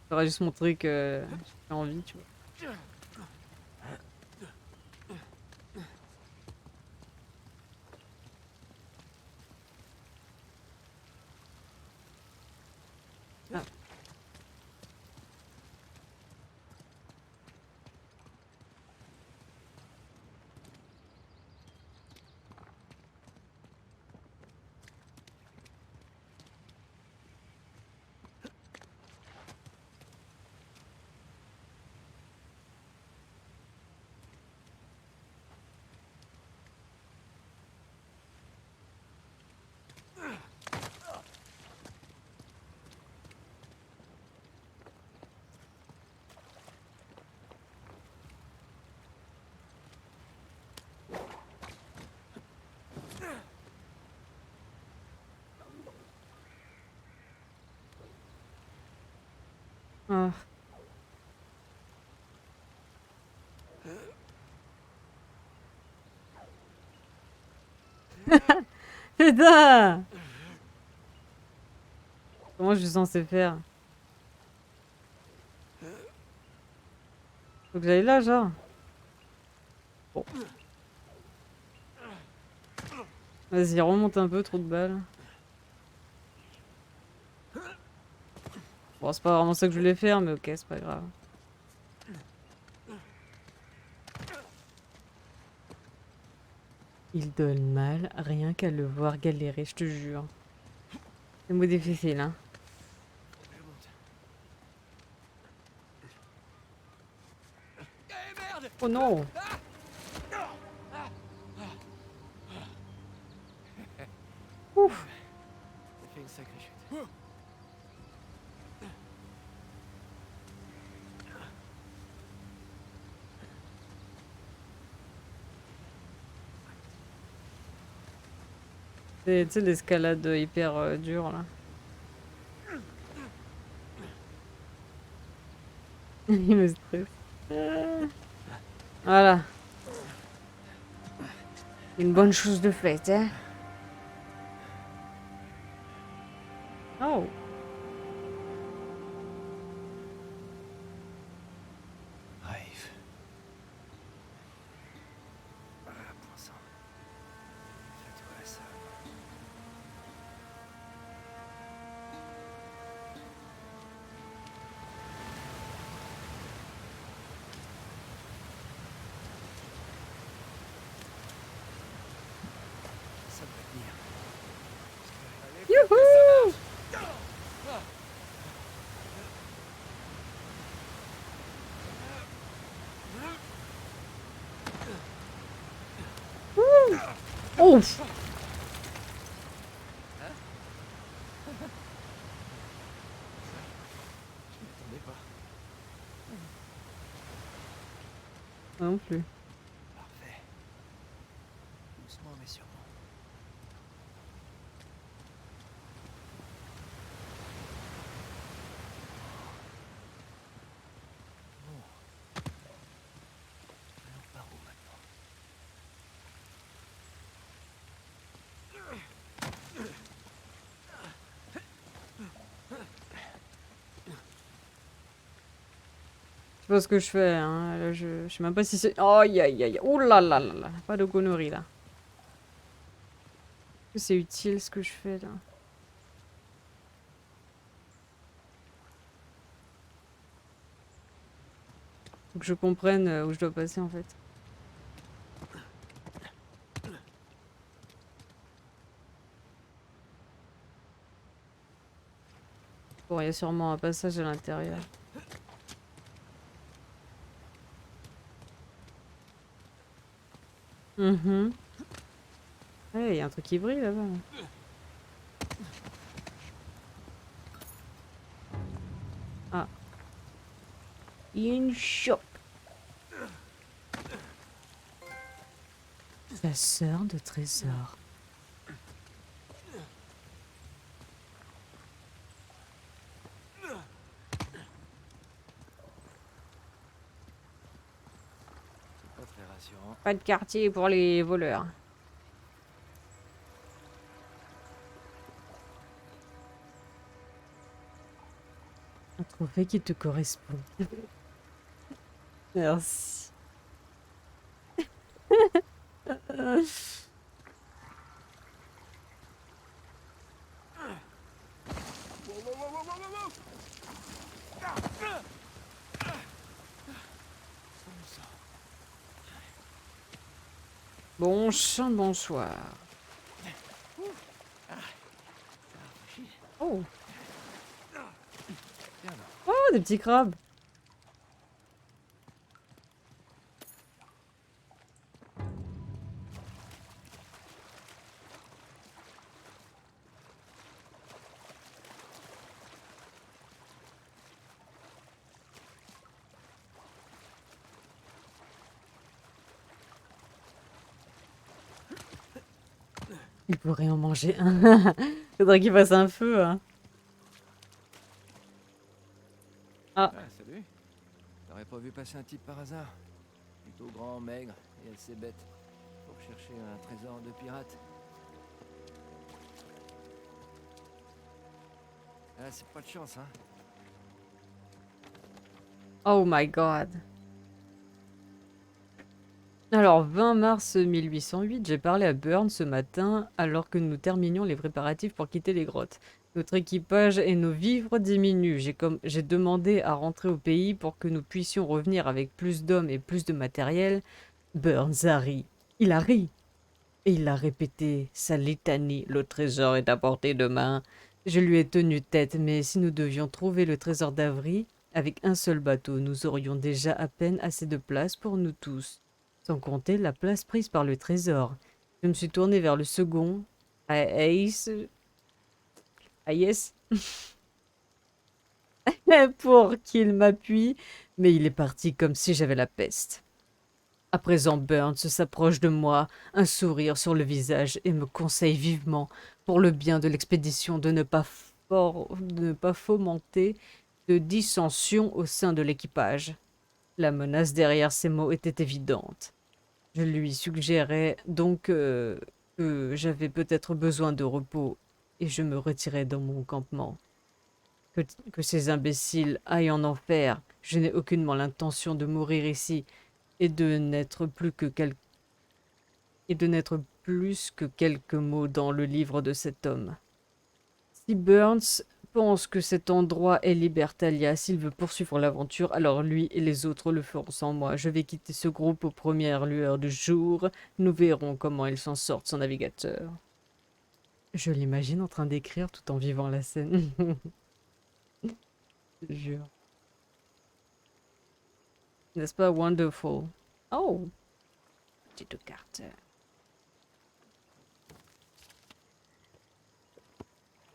J'aurais juste montré que j'ai envie, tu vois. Ah. Ah. Putain! Comment je suis censé faire? Faut que j'aille là, genre. Bon. Vas-y, remonte un peu, trop de balles. Bon, c'est pas vraiment ça que je voulais faire, mais ok, c'est pas grave. Il donne mal, rien qu'à le voir galérer, je te jure. C'est mot difficile, hein. Je monte. Oh non! Ouf! T'as fait une sacrée chute. C'est, tu sais, l'escalade hyper dure, là. Il me stresse. Voilà. Une bonne chose de faite, hein? Oh! Rêve. Ah, point sang. Fais-toi ça. Ça va tenir. Youhou! Ouf! Je m'y attendais pas. Moi non plus. Parfait. Doucement mais sûrement. Bon. Alors par où maintenant? Je sais pas ce que je fais, hein. Là, je sais même pas si c'est... Oh, aïe, aïe, aïe. Ouh là là là là. Pas de conneries, là. Est-ce que c'est utile, ce que je fais, là? Faut que je comprenne où je dois passer, en fait. Bon, il y a sûrement un passage à l'intérieur. Mhm. Ouais, il y a un truc qui brille là-bas. Ah. Une chope. Chasseur de trésors. Pas très rassurant. Pas de quartier pour les voleurs. Un trophée qui te correspond. Merci. Bon chant, bonsoir. Oh. Oh, des petits crabes. Il pourrait en manger un. Faudrait qu'il fasse un feu, hein. Ah. Ah, salut. T'aurais pas vu passer un type par hasard? Plutôt grand, maigre et assez bête. Pour chercher un trésor de pirate. Ah, c'est pas de chance, hein. Oh my god. Alors, 20 mars 1808, j'ai parlé à Burn ce matin alors que nous terminions les préparatifs pour quitter les grottes. Notre équipage et nos vivres diminuent. J'ai demandé à rentrer au pays pour que nous puissions revenir avec plus d'hommes et plus de matériel. Burns a ri. Il a ri. Et il a répété sa litanie. Le trésor est à portée de main. Je lui ai tenu tête, mais si nous devions trouver le trésor d'Avry, avec un seul bateau, nous aurions déjà à peine assez de place pour nous tous. Sans compter la place prise par le trésor. Je me suis tournée vers le second, Ace, pour qu'il m'appuie, mais il est parti comme si j'avais la peste. À présent, Burns s'approche de moi, un sourire sur le visage, et me conseille vivement, pour le bien de l'expédition, de ne pas fomenter de dissension au sein de l'équipage. La menace derrière ces mots était évidente. Je lui suggérais donc que j'avais peut-être besoin de repos, et je me retirais dans mon campement. Que ces imbéciles aillent en enfer, je n'ai aucunement l'intention de mourir ici, et de n'être plus que quelques mots dans le livre de cet homme. Si Burns pense que cet endroit est Libertalia, s'il veut poursuivre l'aventure, alors lui et les autres le feront sans moi. Je vais quitter ce groupe aux premières lueurs du jour. Nous verrons comment il s'en sort, son navigateur. Je l'imagine en train d'écrire tout en vivant la scène. Je jure. N'est-ce pas wonderful? Oh! Petite carte.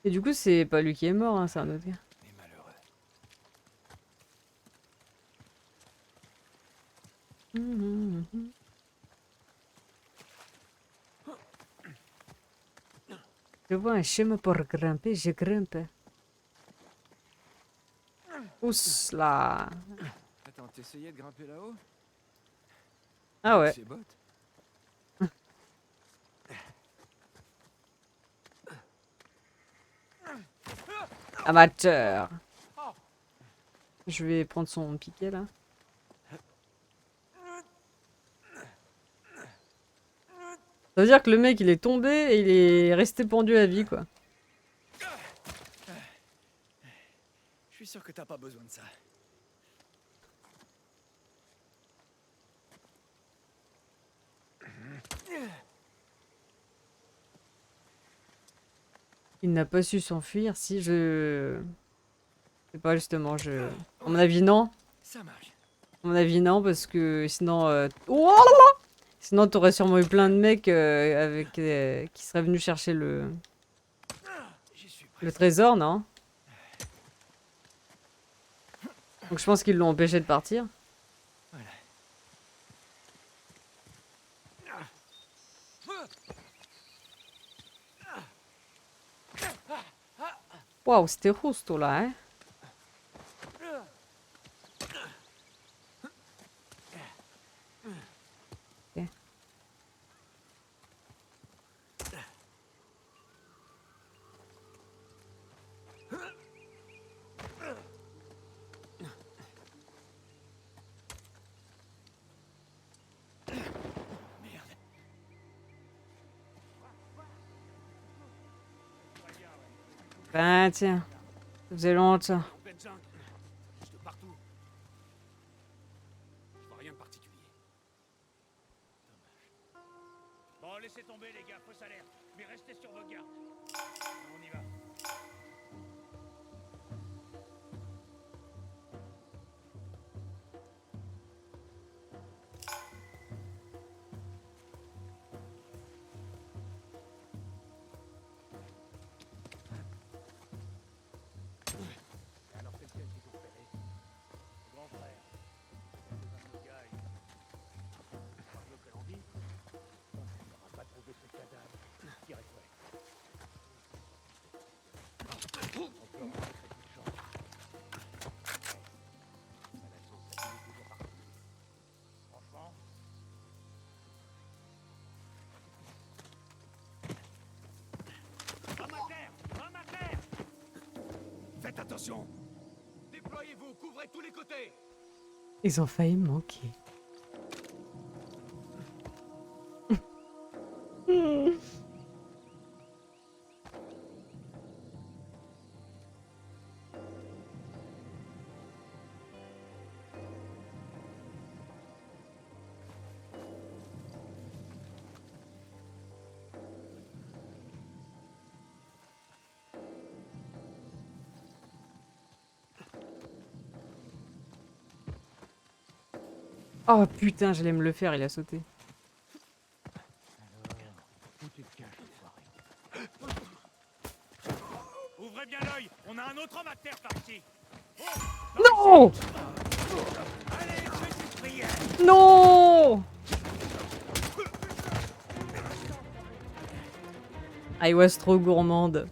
Et du coup, c'est pas lui qui est mort, hein, c'est un autre gars. Les malheureux. Je vois un chemin pour grimper, je grimpe. Ouss là. Attends, t'essayais de grimper là-haut? Ah ouais. Ces bottes? Amateur. Je vais prendre son piquet là. Ça veut dire que le mec il est tombé et il est resté pendu à vie quoi. Je suis sûr que t'as pas besoin de ça. Il n'a pas su s'enfuir si je... sais pas justement, je... À mon avis non. Ça marche. À mon avis non, parce que sinon... Oh là là, sinon t'aurais sûrement eu plein de mecs avec, qui seraient venus chercher J'y suis le presque. trésor, non? Donc je pense qu'ils l'ont empêché de partir. Voilà. Waouh, c'était rousto là, hein? Ok. Merde. Ben tiens, ça faisait longtemps. En pleine jungle. Je de partout. Je vois rien de particulier. Bon, laissez tomber les gars, fausse alerte. Mais restez sur vos gardes. On y va. Et alors c'est lequel qu'il faut repérer? Le grand frère. Un de nos gars, il... Crois-je que l'on dit? On n'aura pas trouvé ce cadavre. Tirez-toi. On peut avoir une petite chance. Ça la chance, ça finit toujours par tomber. Franchement... Homme à terre! Homme à terre! Faites attention. Déployez-vous, couvrez tous les côtés. Ils ont failli me manquer. Oh putain, j'allais me le faire, il a sauté. Où tu te caches, enfoiré? Ouvrez bien l'œil! On a un autre homme à terre par ici! Non! Allez, faites une prière! Non! I was trop gourmande.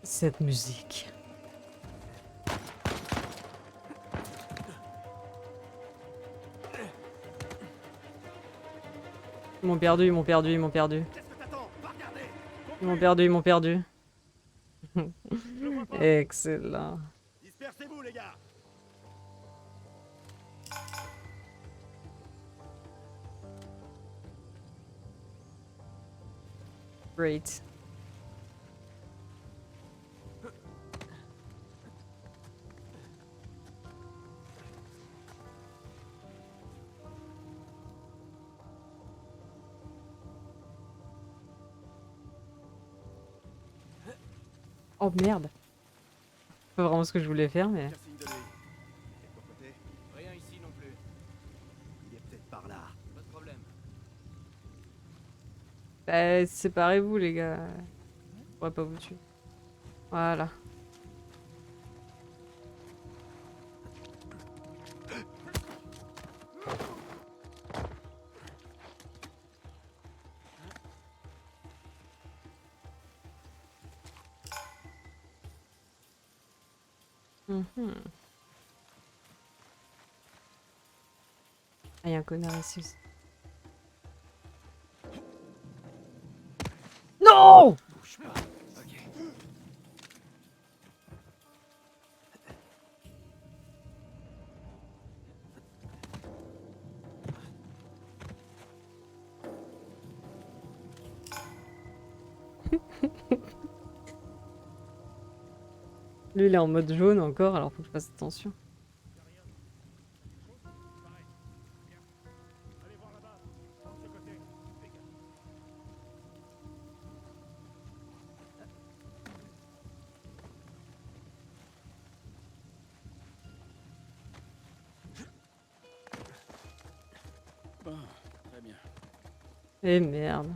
Cette musique. Ils m'ont perdu, ils m'ont perdu, ils m'ont perdu. Qu'est-ce que t'attends? Va regarder. Ils m'ont perdu, ils m'ont perdu. Excellent. Dispersez-vous, les gars. Great. Oh merde. C'est pas vraiment ce que je voulais faire, mais... Tiens signe de lui. Et de ton côté? Rien ici non plus. Il est peut-être par là. Pas de problème. Bah, séparez-vous les gars. Je pourrais pas vous tuer. Voilà. Mhm. Ah, y a un connard ici aussi. Non! Bouge pas. Ok. Lui, il est en mode jaune encore, alors faut que je fasse attention. Allez voir là-bas, de ce côté. Les gars. Bon, très bien. Eh merde.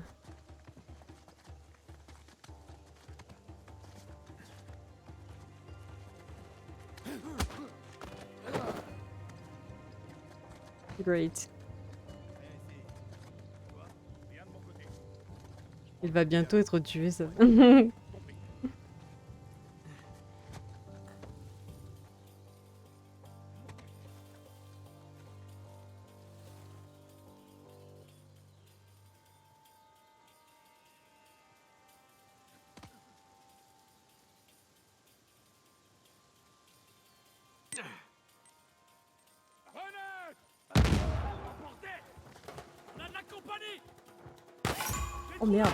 Great. Il va bientôt être tué, ça. Oh merde.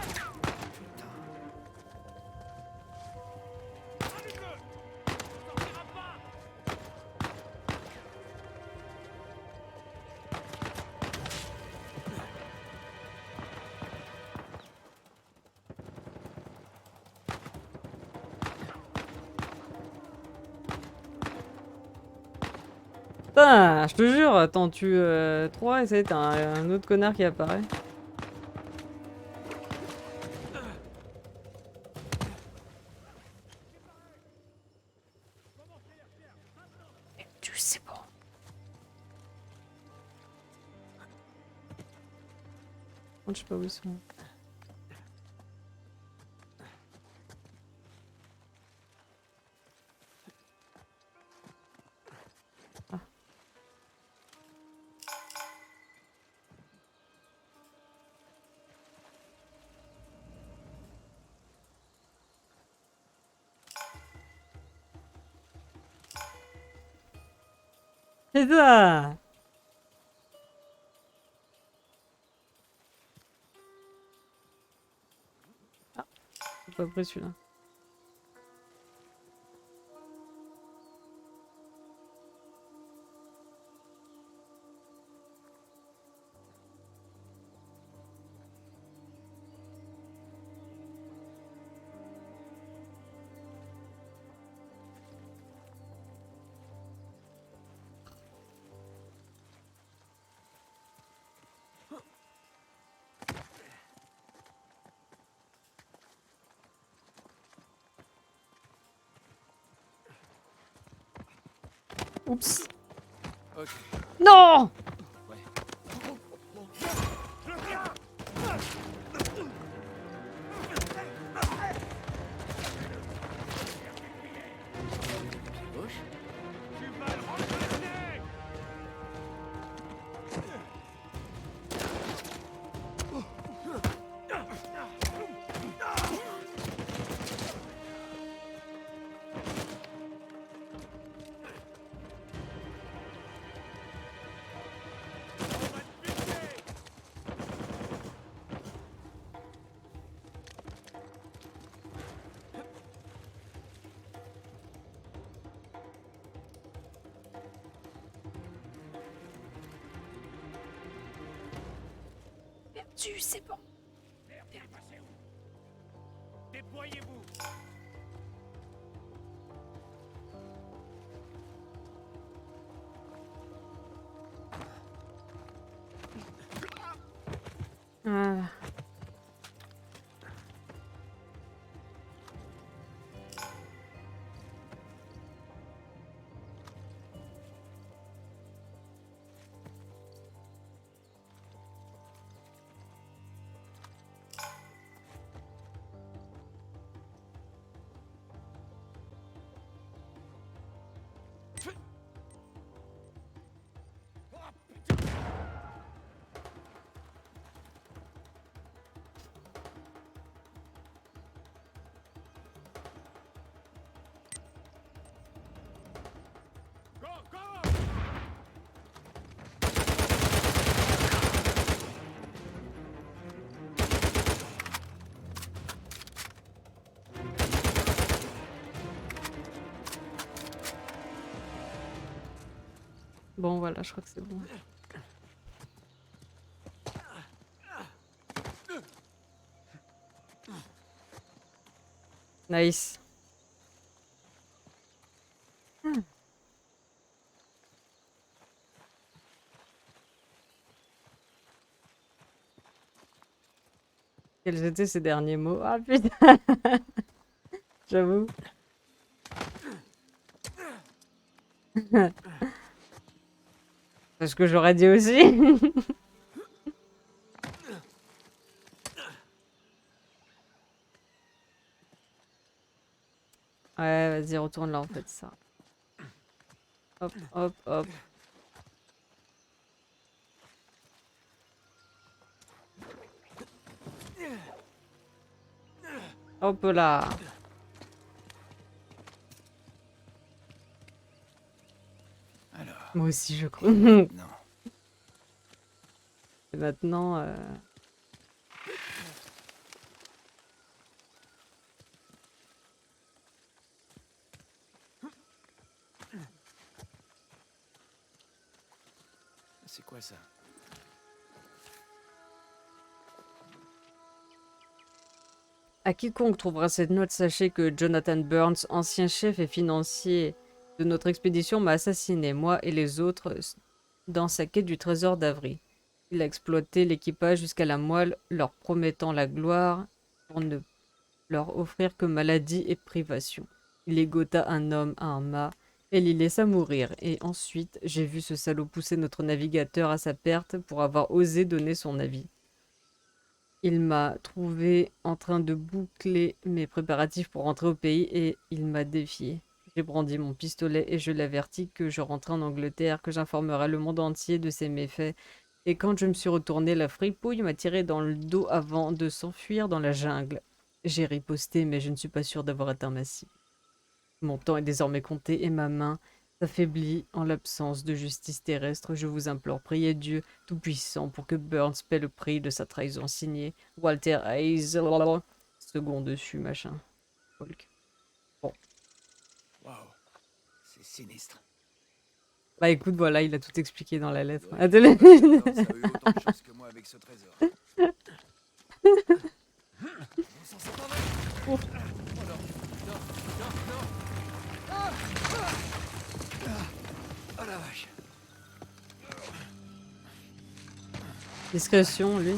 Putain, je te jure, t'en tues 3 et c'est un autre connard qui apparaît. Tu sais pas. Je sais pas où ils sont. Ah. C'est ça. Ah, j'ai pas pris celui-là. Oups. Ok. Non! Pied gauche. Tu sais pas. Déployez-vous. Ah. Bon voilà, je crois que c'est bon. Nice. Quels étaient ses derniers mots? Ah putain. J'avoue. C'est ce que j'aurais dit aussi. Ouais, vas-y, retourne là en fait, ça. Hop, hop, hop. Hop là. Alors, Moi aussi, je crois. non. Et maintenant, C'est quoi ça? à quiconque trouvera cette note, sachez que Jonathan Burns, ancien chef et financier de notre expédition, m'a assassiné, moi et les autres, dans sa quête du trésor d'Avry. Il a exploité l'équipage jusqu'à la moelle, leur promettant la gloire pour ne leur offrir que maladie et privation. Il égota un homme à un mât et l'y laissa mourir. Et ensuite, j'ai vu ce salaud pousser notre navigateur à sa perte pour avoir osé donner son avis. Il m'a trouvé en train de boucler mes préparatifs pour rentrer au pays et il m'a défié. J'ai brandi mon pistolet et je l'avertis que je rentrais en Angleterre, que j'informerai le monde entier de ses méfaits. Et quand je me suis retourné, la fripouille m'a tiré dans le dos avant de s'enfuir dans la jungle. J'ai riposté, mais je ne suis pas sûr d'avoir atteint ma cible. Mon temps est désormais compté et ma main s'affaiblit en l'absence de justice terrestre. Je vous implore, priez Dieu Tout-Puissant pour que Burns paie le prix de sa trahison. Signé Walter Hayes. Second dessus, machin. Folk. Waouh, c'est sinistre. Bah écoute, voilà, il a tout expliqué dans la lettre. Ouais, Attendez. Burns a eu autant de chance que moi avec ce trésor. On s'en sort pas mal. Oh non, non, non, non. Ah, oh la vache. Discrétion, lui.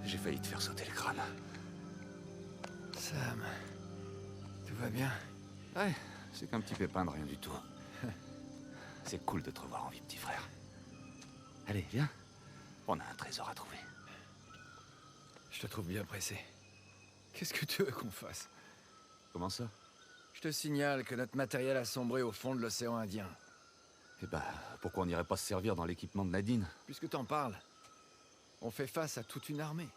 J'ai failli te faire sauter le crâne. Sam, tout va bien? Ouais, c'est qu'un petit pépin de rien du tout. C'est cool de te revoir en vie, petit frère. Allez, viens. On a un trésor à trouver. Je te trouve bien pressé. Qu'est-ce que tu veux qu'on fasse? Comment ça? Je te signale que notre matériel a sombré au fond de l'océan Indien. Eh ben, pourquoi on n'irait pas se servir dans l'équipement de Nadine? Puisque t'en parles, on fait face à toute une armée.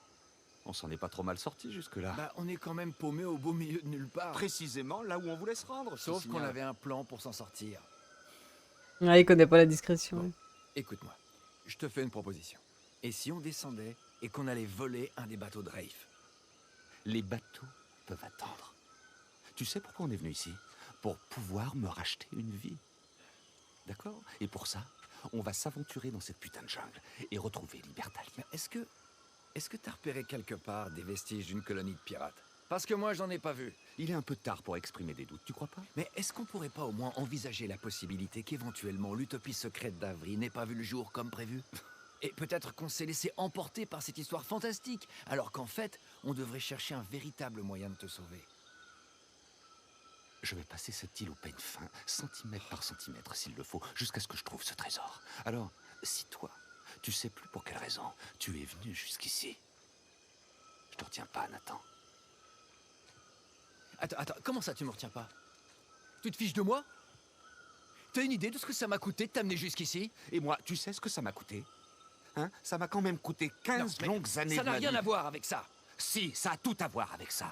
On s'en est pas trop mal sorti jusque-là. Bah, on est quand même paumé au beau milieu de nulle part. Précisément là où on voulait se rendre. Sauf qu'on avait un plan pour s'en sortir. Ouais, il connaît pas la discrétion. Bon. Écoute-moi, je te fais une proposition. Et si on descendait et qu'on allait voler un des bateaux de Rafe? Les bateaux peuvent attendre. Tu sais pourquoi on est venu ici? Pour pouvoir me racheter une vie. D'accord? Et pour ça, on va s'aventurer dans cette putain de jungle et retrouver Libertalia. Mais est-ce que t'as repéré quelque part des vestiges d'une colonie de pirates? Parce que moi, j'en ai pas vu. Il est un peu tard pour exprimer des doutes, tu crois pas? Mais est-ce qu'on pourrait pas au moins envisager la possibilité qu'éventuellement l'utopie secrète d'Avry n'ait pas vu le jour comme prévu? Et peut-être qu'on s'est laissé emporter par cette histoire fantastique, alors qu'en fait, on devrait chercher un véritable moyen de te sauver. Je vais passer cette île au peigne fin, centimètre par centimètre s'il le faut, jusqu'à ce que je trouve ce trésor. Alors, si toi, tu sais plus pour quelle raison tu es venu jusqu'ici, je te retiens pas, Nathan. Attends, comment ça tu me retiens pas? Tu te fiches de moi? T'as une idée de ce que ça m'a coûté de t'amener jusqu'ici? Et moi, tu sais ce que ça m'a coûté? Hein? Ça m'a quand même coûté 15 Non, mais longues années ça de n'a ma rien vie. à voir avec ça. Si, ça a tout à voir avec ça.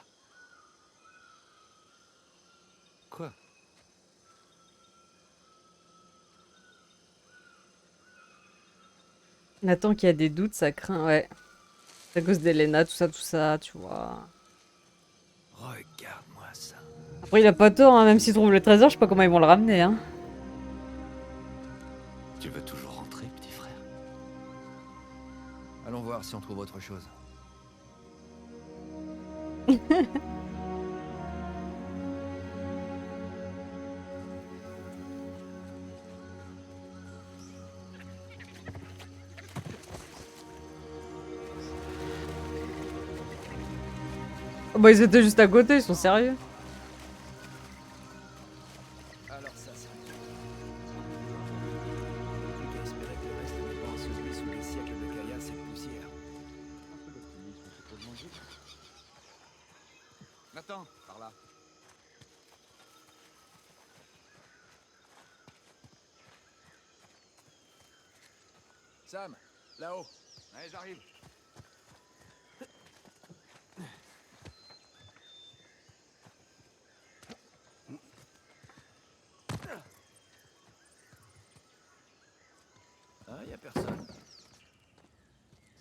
Quoi? Nathan qui a des doutes, ça craint, ouais. C'est à cause d'Elena, tout ça, tu vois. Regarde-moi ça. Après, il a pas tort, hein, même s'il trouve le trésor, je sais pas comment ils vont le ramener, hein. Tu veux toujours rentrer, petit frère? Allons voir si on trouve autre chose. Oh bah ils étaient juste à côté, ils sont sérieux. Alors ça, c'est plus qu'à espérer que le reste n'est pas enseveli sous les siècles de caillasse et de poussière. Nathan, par là. Sam, là-haut. Allez, j'arrive. Ah, y a personne.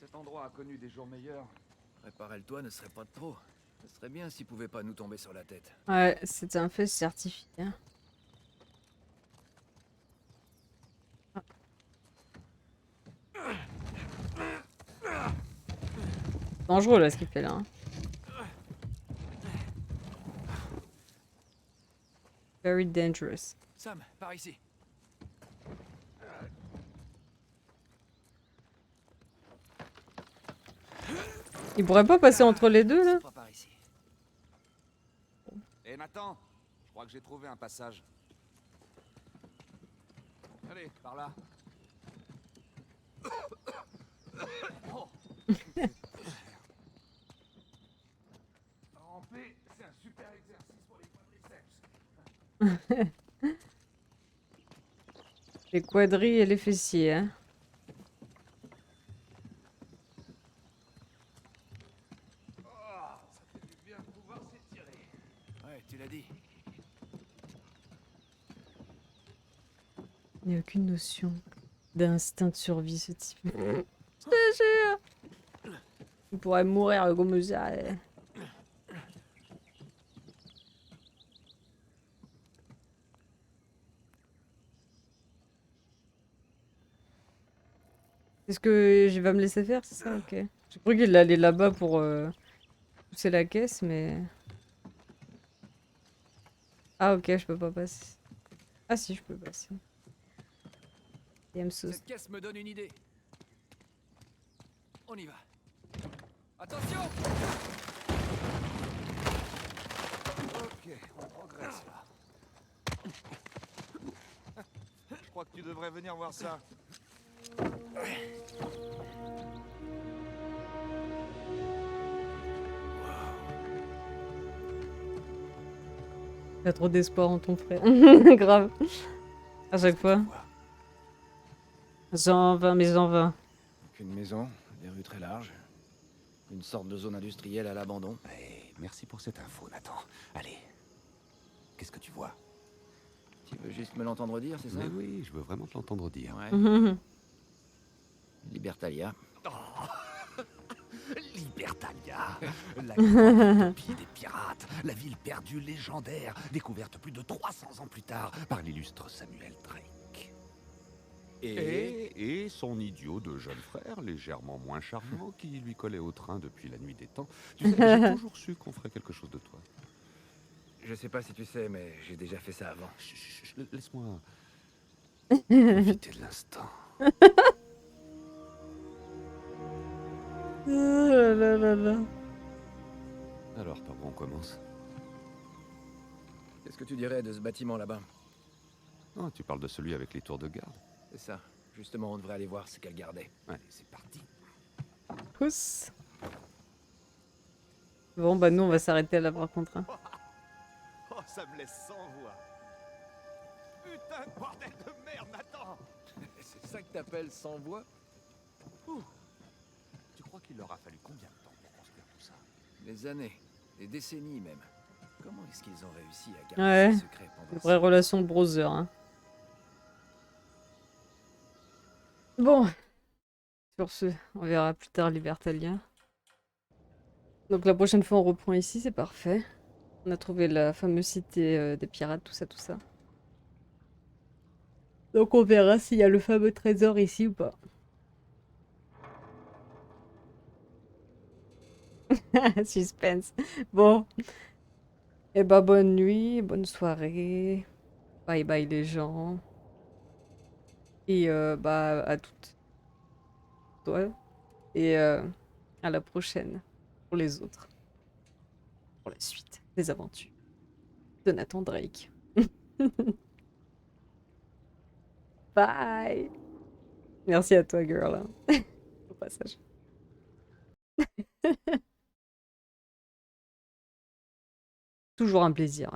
Cet endroit a connu des jours meilleurs. Réparer le toit ne serait pas de trop. Ce serait bien s'il pouvait pas nous tomber sur la tête. Ouais, c'est un fait certifié. Dangereux là ce qu'il fait là. Hein. Very dangerous. Sam, par ici. Il pourrait pas passer entre les deux là? Pas par ici. Et Nathan, je crois que j'ai trouvé un passage. Allez, par là. Ramper, c'est un super exercice pour les quadriceps. Les quadrilles et les fessiers. Hein. Ça fait du bien de pouvoir s'étirer. Ouais, tu l'as dit. Il n'y a aucune notion d'instinct de survie ce type. Je te jure. Il pourrait mourir comme ça. Est-ce que je vais me laisser faire, c'est ça? Ok. J'ai cru qu'il allait là-bas pour pousser la caisse, mais... Ah ok, je peux pas passer. Ah si, je peux passer. sauce. Cette caisse me donne une idée. On y va. Attention! Ok, on progresse là. Je crois que tu devrais venir voir ça. T'as trop d'espoir en ton frère. Grave. À chaque fois. 120, mais 120. Aucune maison, des rues très larges. Une sorte de zone industrielle à l'abandon. Eh, merci pour cette info, Nathan. Allez, qu'est-ce que tu vois? Tu veux juste me l'entendre dire, c'est ça? Mais oui, je veux vraiment te l'entendre dire. Ouais. Libertalia. Libertalia, la grande utopie des pirates, la ville perdue légendaire, découverte plus de 300 ans plus tard par l'illustre Samuel Drake. Et son idiot de jeune frère, légèrement moins charmant, qui lui collait au train depuis la nuit des temps. Tu sais, j'ai toujours su qu'on ferait quelque chose de toi. Je sais pas si tu sais, mais j'ai déjà fait ça avant. Chut, chut, chut, laisse-moi profiter de l'instant. Alors, par où on commence? Qu'est-ce que tu dirais de ce bâtiment là-bas? Oh, tu parles de celui avec les tours de garde. C'est ça. Justement, on devrait aller voir ce qu'elle gardait. Allez, c'est parti. Pousse. Bon, bah nous, on va s'arrêter là par contre. Hein. Oh, ça me laisse sans voix. Putain de bordel de merde, Nathan! C'est ça que t'appelles sans voix? Tu crois qu'il leur a fallu combien de temps pour construire tout ça? Des années, des décennies même. Comment est-ce qu'ils ont réussi à garder Ouais. ce secret pendant Une si vraie relation de brother. Hein. Bon. Sur ce, on verra plus tard Libertalia. Donc la prochaine fois, on reprend ici, c'est parfait. On a trouvé la fameuse cité des pirates, tout ça, tout ça. Donc on verra s'il y a le fameux trésor ici ou pas. Suspense. Bon. Et bah bonne nuit, bonne soirée. Bye bye les gens. Et bah à toutes. Toi. Et à la prochaine pour les autres. pour la suite des aventures de Nathan Drake. Bye. Merci à toi, girl. Au passage. Toujours un plaisir.